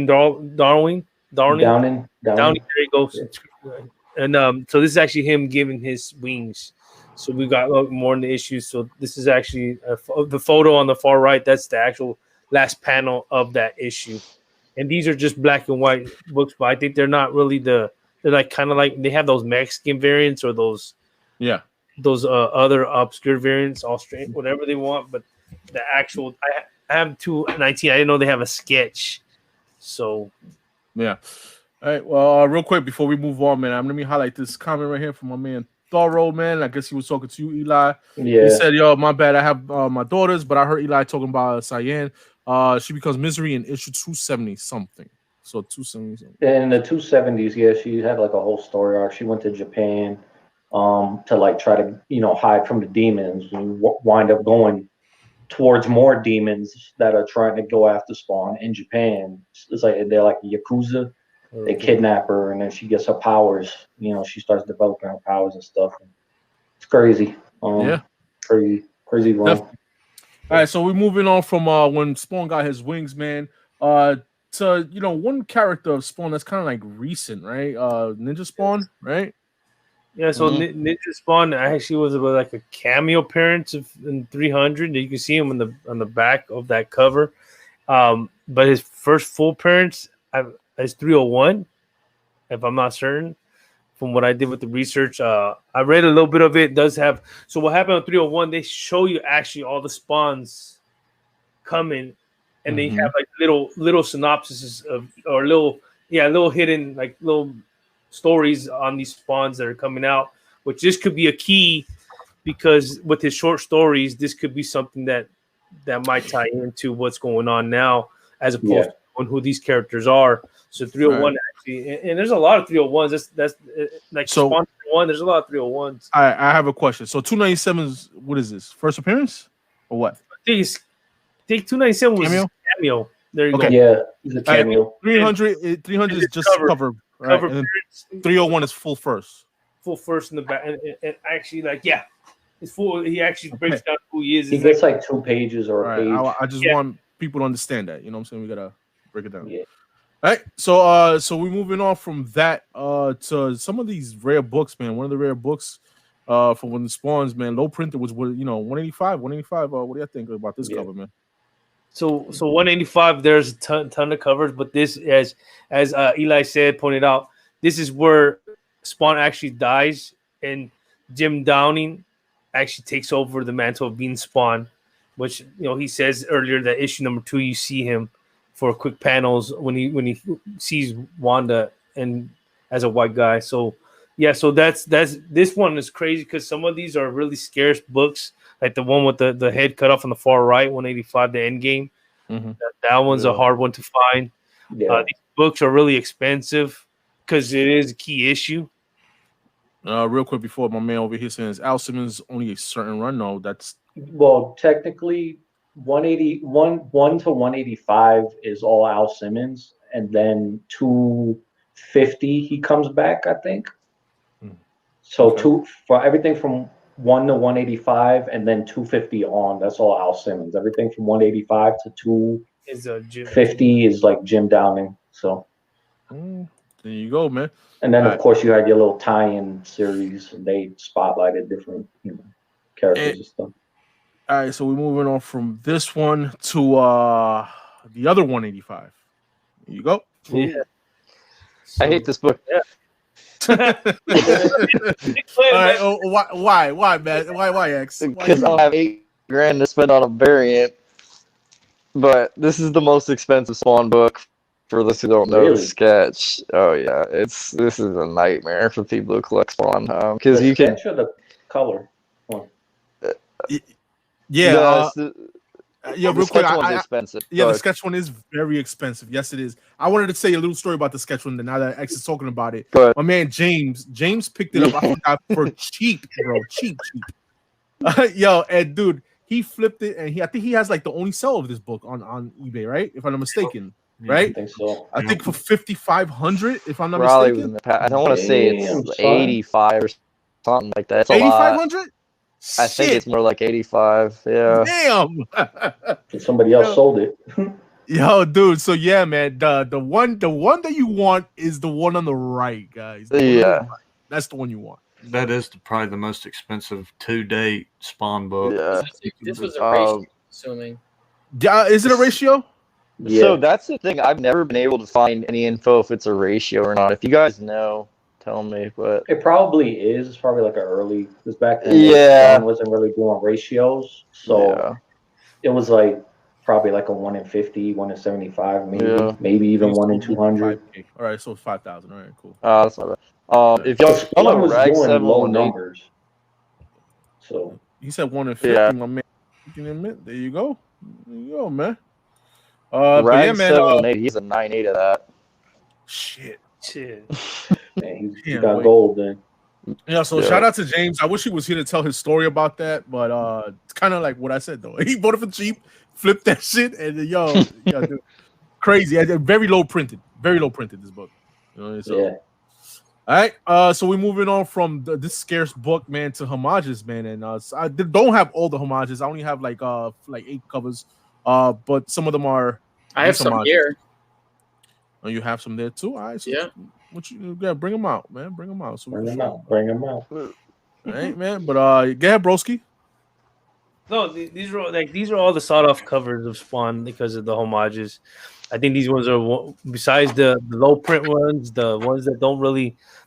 Downing. There he goes. And so this is actually him giving his wings. So we got more in the issues. So this is actually the photo on the far right. That's the actual last panel of that issue. And these are just black and white books, but I think they're not really they're like kind of like they have those Mexican variants or those other obscure variants, all straight, whatever they want. But the actual I have 219. I didn't know they have a sketch. So yeah. All right. Well, real quick before we move on, man, let me highlight this comment right here from my man Thoro, man. I guess he was talking to you, Eli. Yeah. He said, "Yo, my bad. I have my daughters, but I heard Eli talking about Cyan. She becomes Misery in issue 270 something. So 270 something. In the 270s, yeah, she had like a whole story arc. She went to Japan to like try to hide from the demons and wind up going towards more demons that are trying to go after Spawn in Japan. It's like they're like Yakuza. They kidnap her and then she gets her powers. She starts developing her powers and stuff. It's crazy. Crazy run. All right, so we're moving on from when Spawn got his wings, man. To one character of Spawn that's kind of like recent, right? Ninja Spawn, right? Yeah, so Ninja Spawn actually was about like a cameo appearance in 300. You can see him on the back of that cover. But his first full appearance is 301, if I'm not certain. From what I did with the research, I read a little bit of it. Does have so what happened on 301? They show you actually all the spawns coming, and they have like little synopses or little hidden like little stories on these spawns that are coming out. Which this could be a key because with his short stories, this could be something that might tie into what's going on now, as opposed to on who these characters are. So 301 actually, and there's a lot of 301s. That's like so. Spawn 301. There's a lot of 301s. I have a question. So 297 is what is this? First appearance or what? Take 297 was Cameo? cameo. There you Okay. go. Yeah, he's a cameo. 300 is just cover, right? Cover And then appearance, 301 is full first. full first in the back, and actually, like, yeah, it's full. He actually breaks down who he is. He He's gets like 2 pages or All a right, page. I just want people to understand that. You know what I'm saying? We gotta break it down. Yeah. All right, so we're moving on from that to some of these rare books, man. One of the rare books from when the spawns, man. Low printed was 185. What do you think about this cover, man? So 185. There's a ton of covers, but this, as Eli pointed out, this is where Spawn actually dies, and Jim Downing actually takes over the mantle of being Spawn, which he says earlier that issue number 2, you see him for quick panels when he sees Wanda and as a white guy. So yeah, so that's this one is crazy because some of these are really scarce books, like the one with the head cut off on the far right, 185, the end game. Mm-hmm. That one's a hard one to find. Yeah. These books are really expensive because it is a key issue. Real quick before my man over here says Al Simmons only a certain run. No, that's technically 1 to 185 is all Al Simmons, and then 250 he comes back, I think. So for everything from 1 to 185 and then 250 on, that's all Al Simmons. Everything from 185 to 250 is like Jim Downing. So there you go, man. And then of course you had your little tie-in series, and they spotlighted different characters and stuff. All right, so we're moving on from this one to the other 185. There you go. Yeah. I hate this book. Yeah. All right, why, man? Why, X? Because I'll have $8,000 to spend on a variant. But this is the most expensive Spawn book for those who don't know the sketch. Oh yeah, this is a nightmare for people who collect Spawn. Because you can the color one. Yeah, real quick. Expensive. The sketch one is very expensive. Yes, it is. I wanted to say a little story about the sketch one. Now that X is talking about it, my man James picked it up. I forgot for cheap, bro. Cheap. Yo, and dude, he flipped it, and I think he has like the only sell of this book on eBay, right? If I'm not mistaken, right? I think so. I think for $5,500, if I'm not Probably mistaken. I don't want to say it's 85 or something like that. It's $8,500. I think it's more like 85. Yeah. Damn. Somebody else sold it. Yo, dude. So yeah, man. The one that you want is the one on the right, guys. Yeah. That's the one you want. That is probably the most expensive to-date Spawn book. Yeah. This was a ratio, assuming. Yeah, is it a ratio? Yeah. So that's the thing. I've never been able to find any info if it's a ratio or not. If you guys know, tell me. But it probably is. It's probably like an early, because back then Spawn wasn't really doing ratios, so it was like probably like a 1 in 50, 1 in 75, maybe even 1 in 200. All right, so 5,000. All right, cool. That's not bad. If y'all Spawn was Rag doing low 718, numbers, so he said 1 in 50. My man, there you go. There you go, man. Rag 718, he's a 9.8 of that. Shit. Man, he got gold then. Yeah, so shout out to James. I wish he was here to tell his story about that, but it's kind of like what I said though. He bought it for cheap, flipped that shit, and dude, crazy. Very low printed this book. So. All right, so we're moving on from this scarce book, man, to homages, man, and I don't have all the homages. I only have like 8 covers, but some of them are. I have some here. Oh, you have some there too. All right, so bring them out, man. Bring them out. So bring them out. All right, man. But go ahead, broski. No, these are all the sawed-off covers of Spawn because of the homages. I think these ones are, besides the low print ones, the ones that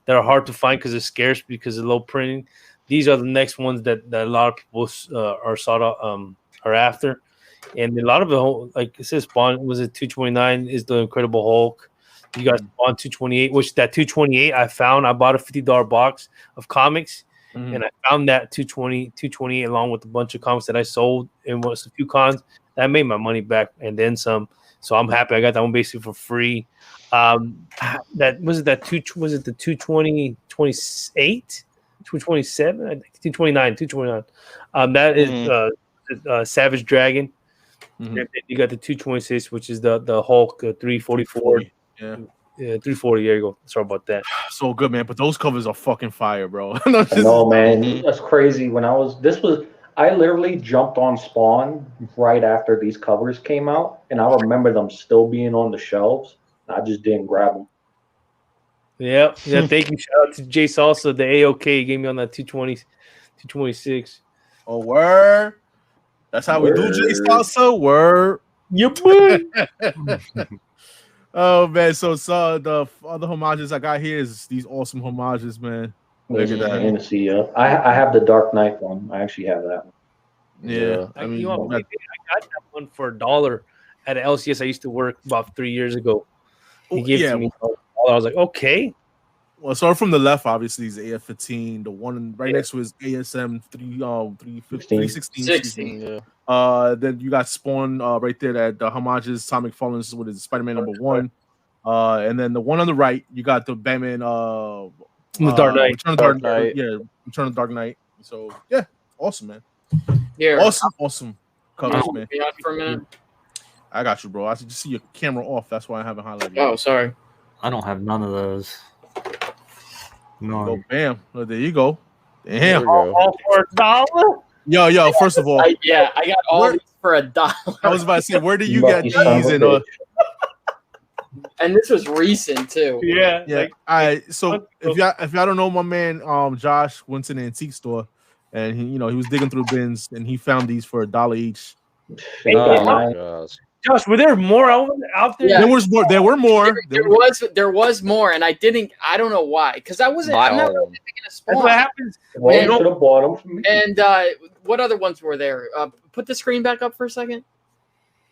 that are hard to find because they're scarce because of low printing. These are the next ones that a lot of people are are after. And a lot of it, like it says, Spawn was it 229 is the Incredible Hulk. You got Spawn 228, which that 228 I found. I bought a $50 box of comics, and I found that 228 along with a bunch of comics that I sold and was a few cons. That made my money back and then some. So I'm happy I got that one basically for free. That was it. Was it the 220, 28, 227? I think 229. That is the Savage Dragon. Mhm. And then you got the 226, which is the Hulk 344. Yeah. Yeah, 340. There you go. Sorry about that. So good, man. But those covers are fucking fire, bro. I know, man. That's crazy. I literally jumped on Spawn right after these covers came out, and I remember them still being on the shelves. I just didn't grab them. Yeah. Thank you. Shout out to Jay Salsa, the AOK gave me on that 226. Oh, word. That's how we do Jay Salsa. Word. Yep, boy. Oh man, so the other homages I got here is these awesome homages, man. Look at that. Fantasy, I have the Dark Knight one. I actually have that one. Yeah. I mean, I got that one for $1 at an LCS I used to work about 3 years ago. He gave it to me. I was like, okay. Well, start from the left, obviously, is AF-15. The one right next to is ASM 316. 16. Yeah. Then you got Spawn right there that the homages Atomic Fallons with his Spider-Man #1. And then the one on the right, you got the Batman The Dark Knight. Return of Dark Knight. Yeah, Return of Dark Knight. So yeah, awesome, man. Here. Awesome covers, man. Be on for a minute. I got you, bro. I just see your camera off. That's why I haven't highlighted. Oh, sorry. I don't have none of those. No. Oh, bam. Well, there you go. There Damn. we go. All for $1? Yo. First of all, I got all these for $1. I was about to say, where do you Lucky get son of these? a And bitch. And this was recent too. Yeah. yeah. All right. So if y'all don't know my man, Josh went to the antique store, and he was digging through bins, and he found these for $1 each. Oh my gosh. Josh, were there more out there? Yeah. There was more. There were more. There was more, and I don't know why, because I'm not really thinking of That's Spawn. what happens. Well, And- you should have bought them from me. And what other ones were there? Put the screen back up for a second.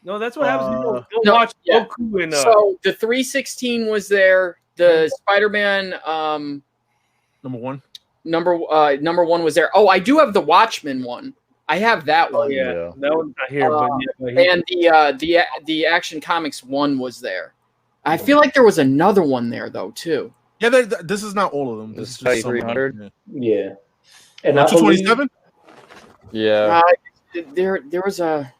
No, that's what happens. Go no, watch yeah. Goku and So the 316 was there. The Spider-Man #1. number one was there. Oh, I do have the Watchmen one. I have that one. Yeah. that one's not here. And the Action Comics one was there. I feel like there was another one there though too. Yeah, this is not all of them. This is just some of them. 300. Yeah. And I 227. Yeah. There was a.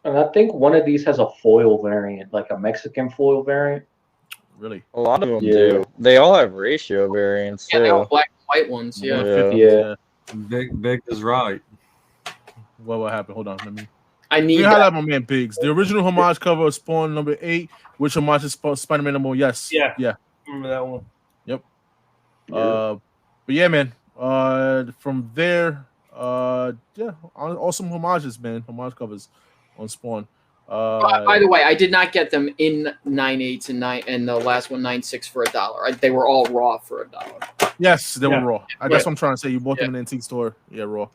And I think one of these has a foil variant, like a Mexican foil variant. Really? A lot of them Yeah. do. They all have ratio variants Yeah, they too. were black and white ones. Yeah. 150. Yeah. Big is right. What happened? Hold on. Let me I highlight my man Biggs. The original homage cover of Spawn #8, which homages Spider-Man #1. Yes. Yeah. Remember that one? But yeah, man. From there, awesome homages, man. Homage covers on Spawn. By the way, I did not get them in 9.8 and the last one 9.6 for $1. They were all raw for $1. Yes, they were raw. That's what I'm trying to say. You bought them in an antique store. Yeah, raw.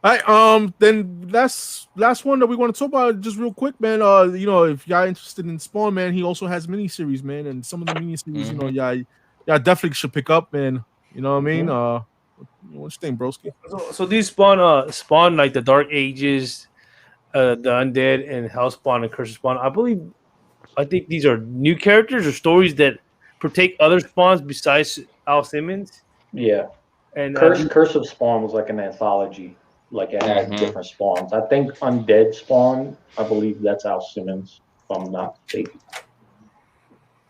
All right. Then last one that we want to talk about just real quick, man. If y'all interested in Spawn, man, he also has miniseries, man, and some of the miniseries, y'all definitely should pick up, man. You know what I mean? What you think, broski? So these spawn like the Dark Ages, the Undead, and Hellspawn and Curse of Spawn. I think these are new characters or stories that partake other spawns besides Al Simmons. Yeah. And Curse of Spawn was like an anthology. Like it had different spawns. I think Undead Spawn, I believe that's Al Simmons, if I'm not mistaken.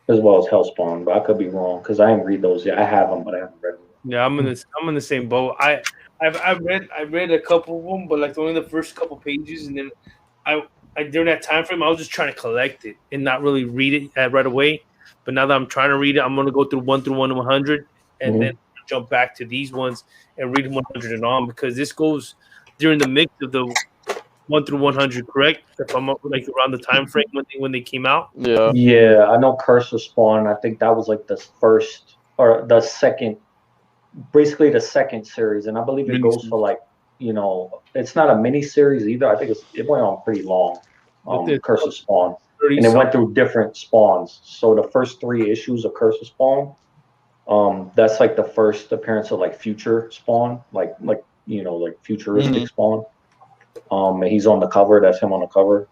As well as Hellspawn, but I could be wrong because I didn't read those yet. I have them, but I haven't read them. Yeah, I'm in the same boat. I read a couple of them, but like only the first couple pages, and then I during that time frame I was just trying to collect it and not really read it right away. But now that I'm trying to read it, I'm gonna go through 1 through 100, and then jump back to these ones and read 100 and on, because this goes during the mix of the 1 through 100, correct? If I'm like around the time frame when they came out. Yeah. Yeah, I know Curse of Spawn. I think that was like the first or the second, basically the second series, and I believe it goes for like, it's not a mini series either. I think it went on pretty long. Curse of Spawn, and it went through different spawns. So the first 3 issues of Curse of Spawn, that's like the first appearance of like future Spawn, like futuristic Spawn. And he's on the cover. That's him on the cover.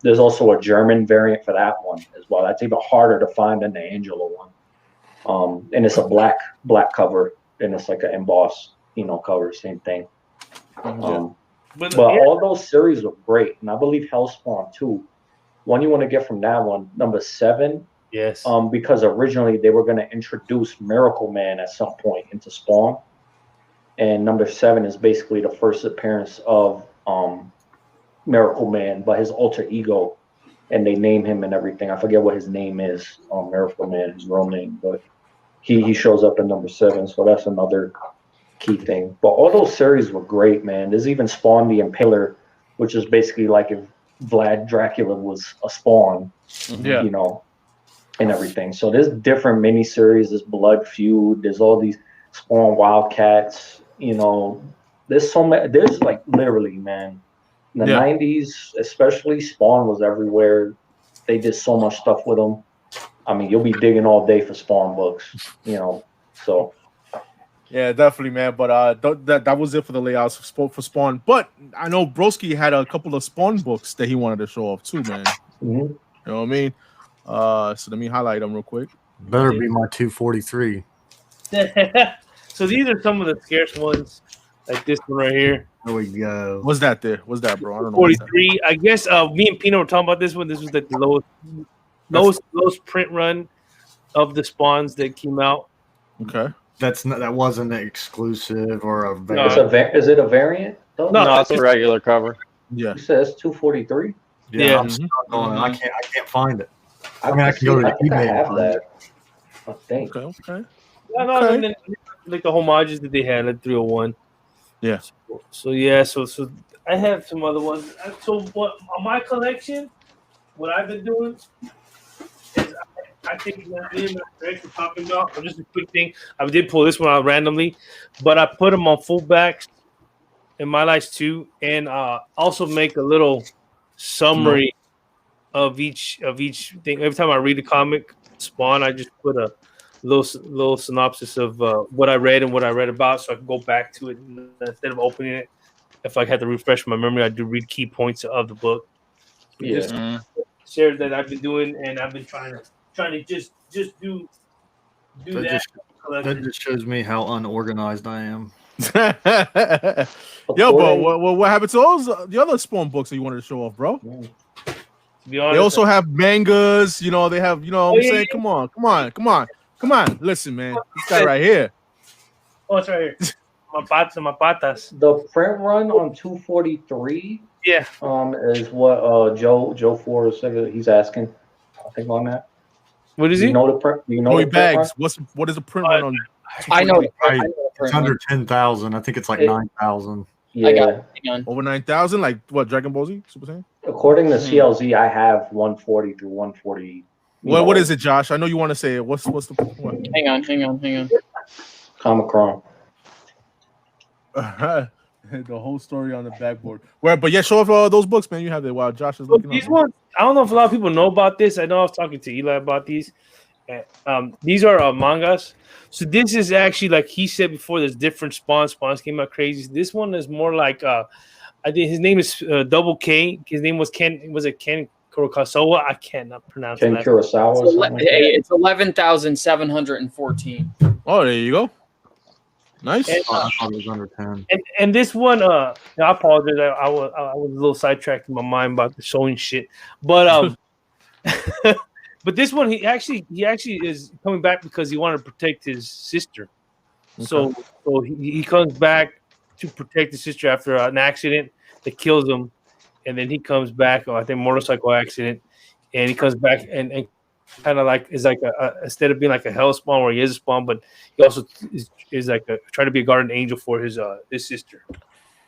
There's also a German variant for that one as well. That's even harder to find than the Angela one. And it's a black cover, and it's like an embossed, cover, same thing. But all those series were great, and I believe Hellspawn too. One you want to get from that one, number 7. Yes. Because originally they were going to introduce Miracle Man at some point into Spawn, and number 7 is basically the first appearance of Miracle Man by his alter ego, and they name him and everything. I forget what his name is, Miracle Man, his real name, but he shows up in number 7, so that's another key thing. But all those series were great, man. There's even Spawn the Impaler, which is basically like if Vlad Dracula was a Spawn, you know, and everything. So there's different miniseries. There's Blood Feud. There's all these Spawn Wildcats. You know, there's so many. There's like literally, man. In the 90s, especially, Spawn was everywhere. They did so much stuff with them. I mean, you'll be digging all day for Spawn books, you know. So, yeah, definitely, man. But that was it for the layouts for Spawn. But I know Broski had a couple of Spawn books that he wanted to show off too, man. You know what I mean? So let me highlight them real quick. Better be my 243. So these are some of the scarce ones, like this one right here. There we go. What's that there? What's that, bro? I don't know. 43. I guess me and Pino were talking about this one. This was like the lowest print run of the Spawns that came out. Okay. That wasn't an exclusive or a variant. Is it a variant? No, it's a regular cover. Yeah. It says 243. Yeah. I'm stuck on it. I can't find it. I mean, I can go to the eBay. I have that. I think. Okay. No, and then, like the homages that they had, like 301. Yeah. So yeah, so I have some other ones. So what on my collection, what I've been doing is I think talking about just a quick thing. I did pull this one out randomly, but I put them on fullbacks in my lights too, and also make a little summary of each thing. Every time I read a comic, Spawn, I just put a little synopsis of what I read and what I read about, so I can go back to it instead of opening it. If I had to refresh my memory, I do read key points of the book. Just share that I've been doing, and I've been trying to just do that. That just shows me how unorganized I am. Yo, bro, what happened to those the other Spawn books that you wanted to show off, bro? To be honest, they also have mangas. You know, they have. You know, what I'm saying, come on. Listen, man, this guy right here. Oh, it's right here. My patas. The print run on 243. Yeah. Is what Joe Ford said he's asking. I think on that. What is he? You know the print. You know the bags. What is the print run on? I know. It's under 10,000. I think it's like 9,000. Yeah. I got it. Over 9,000. Like what? Dragon Ball Z Super Saiyan. According to CLZ, I have 140 through 140. What is it, Josh? I know you want to say it. What's the what? Hang on. Comic-Con. The whole story on the backboard. But yeah, show off those books, man. You have it while Josh is looking. These ones, I don't know if a lot of people know about this. I know I was talking to Eli about these. These are mangas. So this is actually, like he said before, there's different Spawns. Spawns came out crazy. This one is more like I think his name is Double K. His name was Ken. Was it Ken Kurosawa? I cannot pronounce Ken Kurosawa. It's 11,714. Oh, there you go. Nice. I thought it was under 10. And this one, I apologize. I was a little sidetracked in my mind about the showing shit, but but this one, he actually is coming back because he wanted to protect his sister. Okay. So he comes back to protect his sister after an accident that kills him, and then he comes back. I think motorcycle accident, and he comes back and kind of like is like a instead of being like a hell spawn where he is a spawn, but he also is like trying to be a guardian angel for his sister.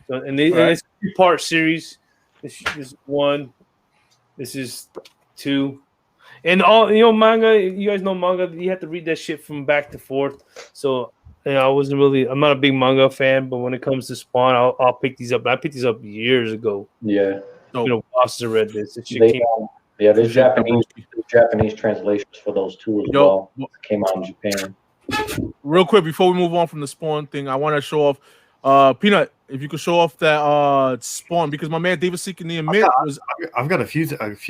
So and it's a 2-part series. This is 1. This is 2. And all manga. You guys know manga. You have to read that shit from back to forth. So I'm not a big manga fan, but when it comes to Spawn, I'll pick these up. I picked these up years ago. Yeah. Bosses read this. There's Japanese translations for those too as well. It came out in Japan. Real quick before we move on from the Spawn thing, I want to show off Peanut. If you could show off that Spawn, because my man David Seeking the Mint was. I've got a few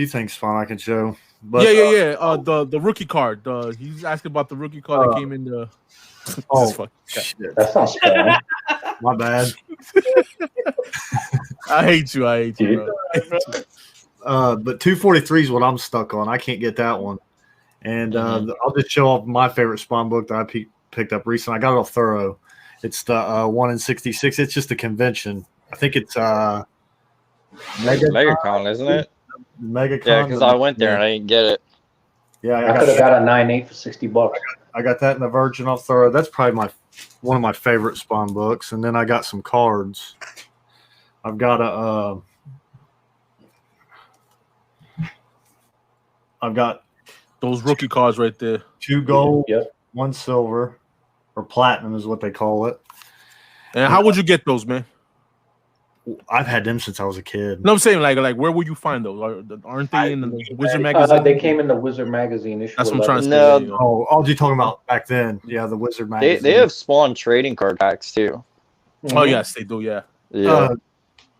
things Spawn I can show. But, the rookie card. He's asking about the rookie card that came in the. Oh, shit. That's not Spawn. My bad. I hate you. I hate you, bro. But 243 is what I'm stuck on. I can't get that one. And I'll just show off my favorite Spawn book that I picked up recently. I got it off Thoro. It's the 1 in 66. It's just a convention. I think it's MegaCon, isn't it? MegaCon. Yeah, because I went there and I didn't get it. Yeah, I could have got a 9.8 for $60. I got that in the Virgin off Thoro. That's probably one of my favorite Spawn books. And then I got some cards. I've got I've got those rookie cards right there. 2 gold, 1 silver, or platinum is what they call it. And how would you get those, man? I've had them since I was a kid. No, I'm saying like where would you find those? Aren't they in the Wizard magazine? They came in the Wizard magazine issue. That's what I'm trying to say. No. Oh, you talking about back then? Yeah, the Wizard magazine. They have Spawn trading card packs too. Oh yes, they do. Yeah.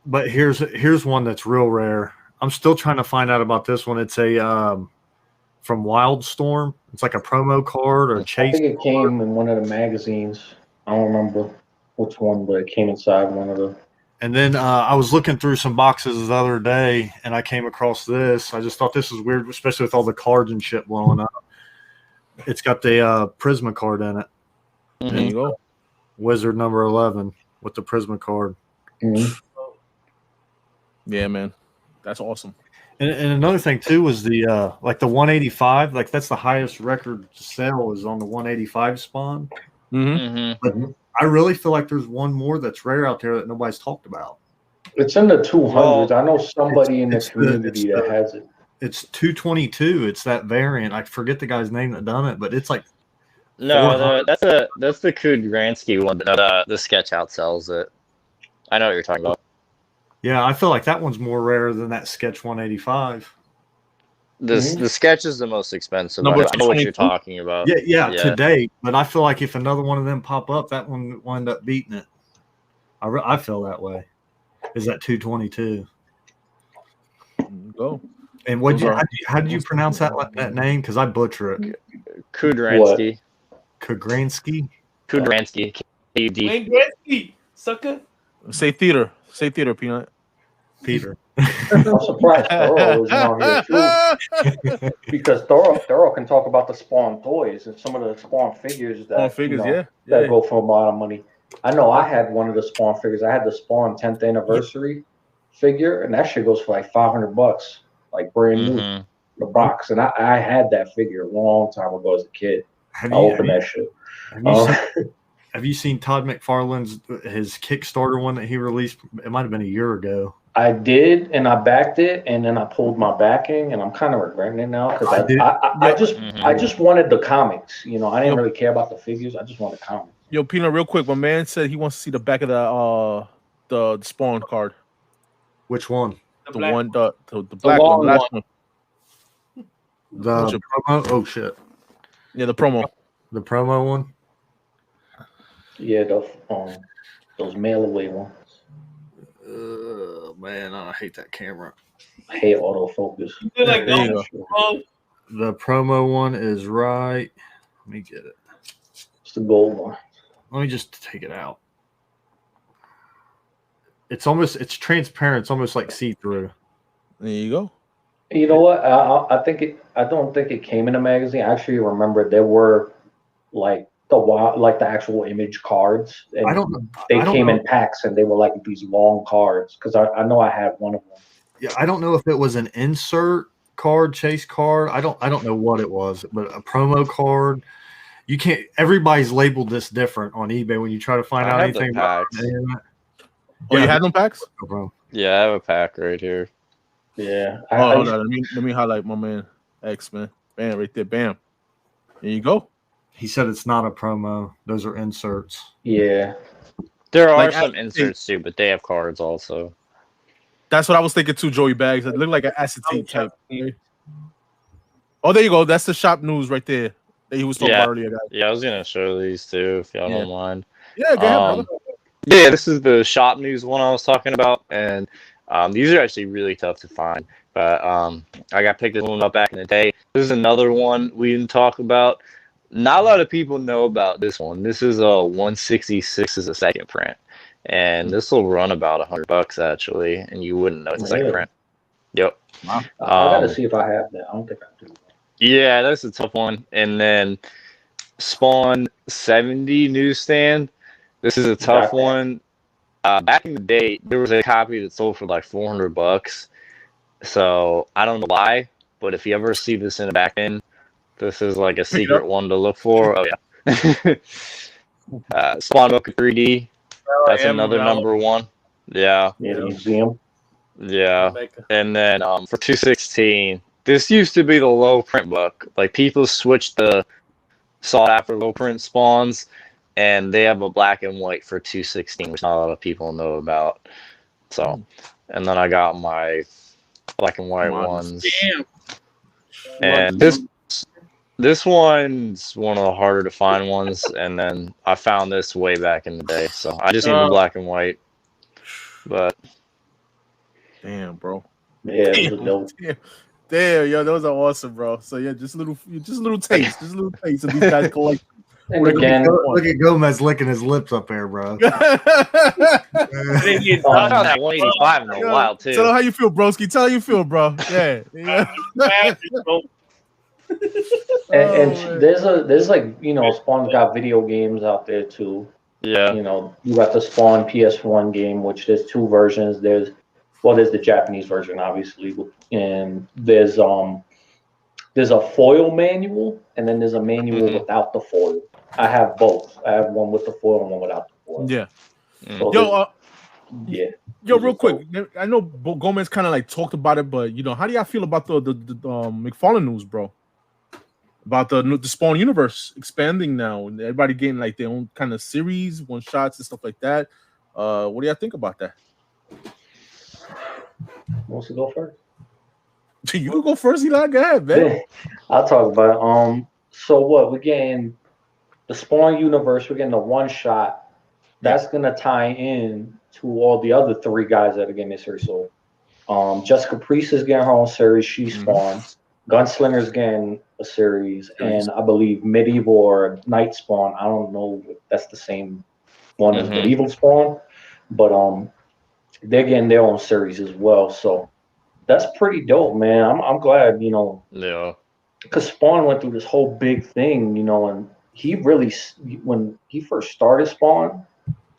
But here's one that's real rare. I'm still trying to find out about this one. It's a from Wildstorm. It's like a promo card or a chase. I think it came in one of the magazines. I don't remember which one, but it came inside one of the. And then I was looking through some boxes the other day, and I came across this. I just thought this was weird, especially with all the cards and shit blowing up. It's got the Prisma card in it. There you go. Wizard number 11 with the Prisma card. Yeah, man. That's awesome. And another thing, too, was the like the 185. Like, that's the highest record sale is on the 185 Spawn. But I really feel like there's one more that's rare out there that nobody's talked about. It's in the 200s. I know somebody in the community that has it. It's 222. It's that variant. I forget the guy's name that done it, but it's like that's the Kudransky one. The sketch outsells it. I know what you're talking about. Yeah, I feel like that one's more rare than that Sketch 185. The sketch is the most expensive. Number I know what you're talking about. Yeah, to date. But I feel like if another one of them pop up, that one will end up beating it. I feel that way. Is that 222? Go. And how do you pronounce that name? Because I butcher it. Kudransky. Kudransky? Kudransky. Wayne Gretzky, sucker. Say theater, Peanut. Peter. I'm surprised Thoro isn't on here too, because Thoro can talk about the Spawn toys and some of the Spawn figures that that go for a lot of money. I know I had one of the Spawn figures. I had the Spawn 10th anniversary figure, and that shit goes for like $500, like brand new, the box. And I had that figure a long time ago as a kid. I opened that shit. Have you seen Todd McFarlane's his Kickstarter one that he released? It might have been a year ago. I did, and I backed it, and then I pulled my backing, and I'm kind of regretting it now because I just wanted the comics. You know, I didn't really care about the figures. I just wanted the comics. Yo, Peanut, real quick, my man said he wants to see the back of the Spawn card. Which one? The black one. Last one. The promo. Oh shit. Yeah, the promo. The promo one. Yeah, those mail away ones. Man, I hate that camera. I hate autofocus. Like, there you go. The promo one is right. Let me get it. It's the gold one. Let me just take it out. It's transparent. It's almost like see-through. There you go. You know what? I don't think it came in a magazine. I actually remember there were like the actual image cards. And they came in packs, and they were like these long cards. Because I know I had one of them. Yeah, I don't know if it was an insert card, chase card. I don't know what it was, but a promo card. You can't. Everybody's labeled this different on eBay when you try to find out anything about it. Oh, you had them packs? No, bro. Yeah, I have a pack right here. Yeah. Hold on. Let me highlight my man X, man. Bam, right there. Bam. There you go. He said it's not a promo. Those are inserts. Yeah. There are some inserts too, but they have cards also. That's what I was thinking too, Joey Bags. It looked like an acetate type. Oh, there you go. That's the shop news right there that he was talking about earlier, guys. Yeah, I was gonna show these too if y'all don't mind. Yeah, go ahead, brother. Yeah, this is the shop news one I was talking about, and these are actually really tough to find. But I got picked this one up back in the day. This is another one we didn't talk about. Not a lot of people know about this one. This is a 166 as a second print. and this will run about $100 actually, and you wouldn't know it's like print. Yep. Wow. I gotta see if I have that. I don't think I do. Yeah, that's a tough one. And then Spawn 70 Newsstand. This is a tough one. Back in the day, there was a copy that sold for like $400. So I don't know why, but if you ever see this in the back end, this is like a secret one to look for. Oh yeah. Spawn Book 3D. That's another number one. Yeah. Yeah, the museum. Yeah. And then for 216, this used to be the low print book. Like people switched the sought after low print spawns, and they have a black and white for 216, which not a lot of people know about. So, and then I got my black and white ones. Damn. And this one's one of the harder to find ones, and then I found this way back in the day. So I just need the black and white. But damn, bro. Yeah, damn, yo, those are awesome, bro. So yeah, just a little taste of these guys collect. And again, look at Gomez licking his lips up there, bro. I found that 185 in a while too. Tell how you feel, broski. Tell how you feel, bro. Yeah. and there's like, you know, Spawn's got video games out there too. Yeah. You know, you got the Spawn PS1 game, which there's two versions. There's the Japanese version, obviously, and there's a foil manual, and then there's a manual without the foil. I have both. I have one with the foil and one without the foil. Yeah. So Yo, real quick. I know Gomez kind of like talked about it, but you know, how do y'all feel about the McFarlane news, bro? About the Spawn universe expanding now, and everybody getting like their own kind of series, one shots and stuff like that. What do y'all think about that? Wants to go first? You can go first, Eli. Go ahead, man. Yeah, I'll talk about it. So what? We're getting the Spawn universe. We're getting a one shot. That's gonna tie in to all the other three guys that are getting this series. So, Jessica Priest is getting her own series. She Spawn. Gunslinger's getting a series, and I believe Medieval or Night Spawn. I don't know if that's the same one as Medieval Spawn, but they're getting their own series as well. So that's pretty dope, man. I'm glad, you know. Yeah. Because Spawn went through this whole big thing, you know, and he really, when he first started Spawn,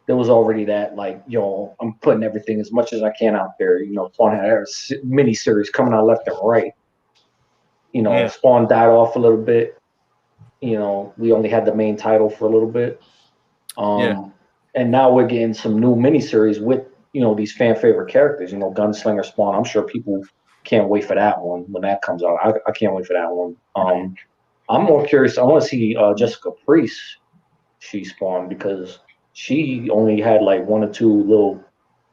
there was already that, like, yo, I'm putting everything as much as I can out there. You know, Spawn had a mini series coming out left and right. You know, Spawn died off a little bit. You know, we only had the main title for a little bit. And now we're getting some new miniseries with, you know, these fan favorite characters. You know, Gunslinger, Spawn. I'm sure people can't wait for that one when that comes out. I can't wait for that one. I'm more curious. I want to see Jessica Priest. She Spawn because she only had like one or two little,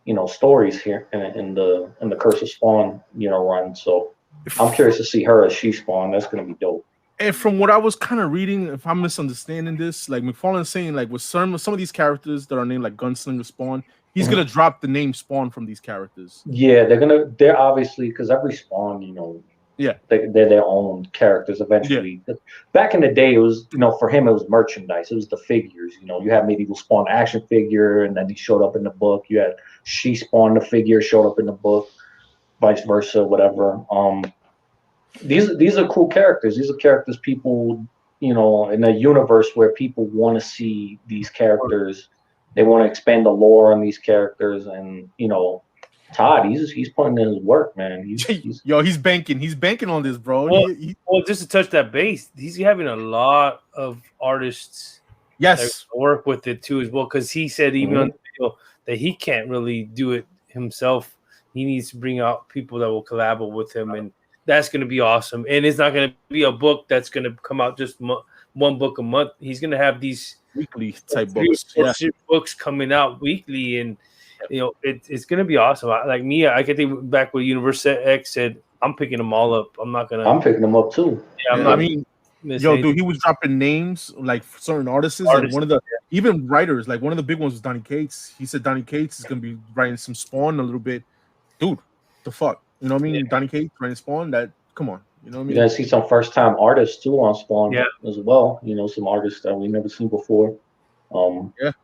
you know, stories here in the Curse of Spawn, you know, run. So I'm curious to see her as she Spawn. That's gonna be dope. And from what I was kind of reading, if I'm misunderstanding this, like McFarlane's saying, like with some of these characters that are named like Gunslinger, Spawn, he's gonna drop the name Spawn from these characters. Yeah, they're obviously, because every Spawn, you know, they're their own characters eventually. Yeah. Back in the day, it was, you know, for him it was merchandise. It was the figures. You know, you had Medieval Spawn action figure, and then he showed up in the book. You had She Spawn, the figure, showed up in the book, vice versa, whatever. These are cool characters. These are characters people, you know, in a universe where people want to see these characters. They want to expand the lore on these characters, and you know, Todd, he's putting in his work, man. He's banking on this, bro. Well, just to touch that base, he's having a lot of artists work with it too as well, because he said even on the video that he can't really do it himself. He needs to bring out people that will collaborate with him, and that's going to be awesome. And it's not going to be a book that's going to come out just one book a month. He's going to have these weekly type books, books coming out weekly, and you know it's going to be awesome. Like me, I can think back when Universe X said, "I'm picking them all up. I'm picking them up too." Yeah, I mean, dude, he was dropping names like certain artists. And one of the even writers, like one of the big ones was Donny Cates. He said Donny Cates is going to be writing some Spawn a little bit. Dude, the fuck, you know what I mean? Donny Cates writing Spawn. That come on. You know what I mean? You're gonna see some first time artists too on Spawn as well. You know, some artists that we never seen before.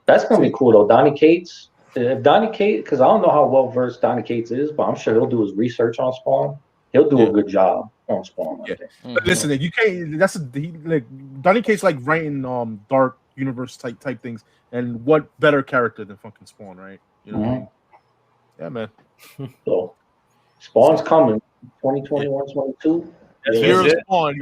That's gonna be cool though. Donny Cates if Donny Cates, because I don't know how well versed Donny Cates is, but I'm sure he'll do his research on Spawn. He'll do a good job on Spawn. I think. But listen, you can't. Like Donny Cates like writing dark universe type things, and what better character than fucking Spawn, right? You know what I mean? Yeah, man. So Spawn's coming 2021, 22. That's Year of it. Spawn.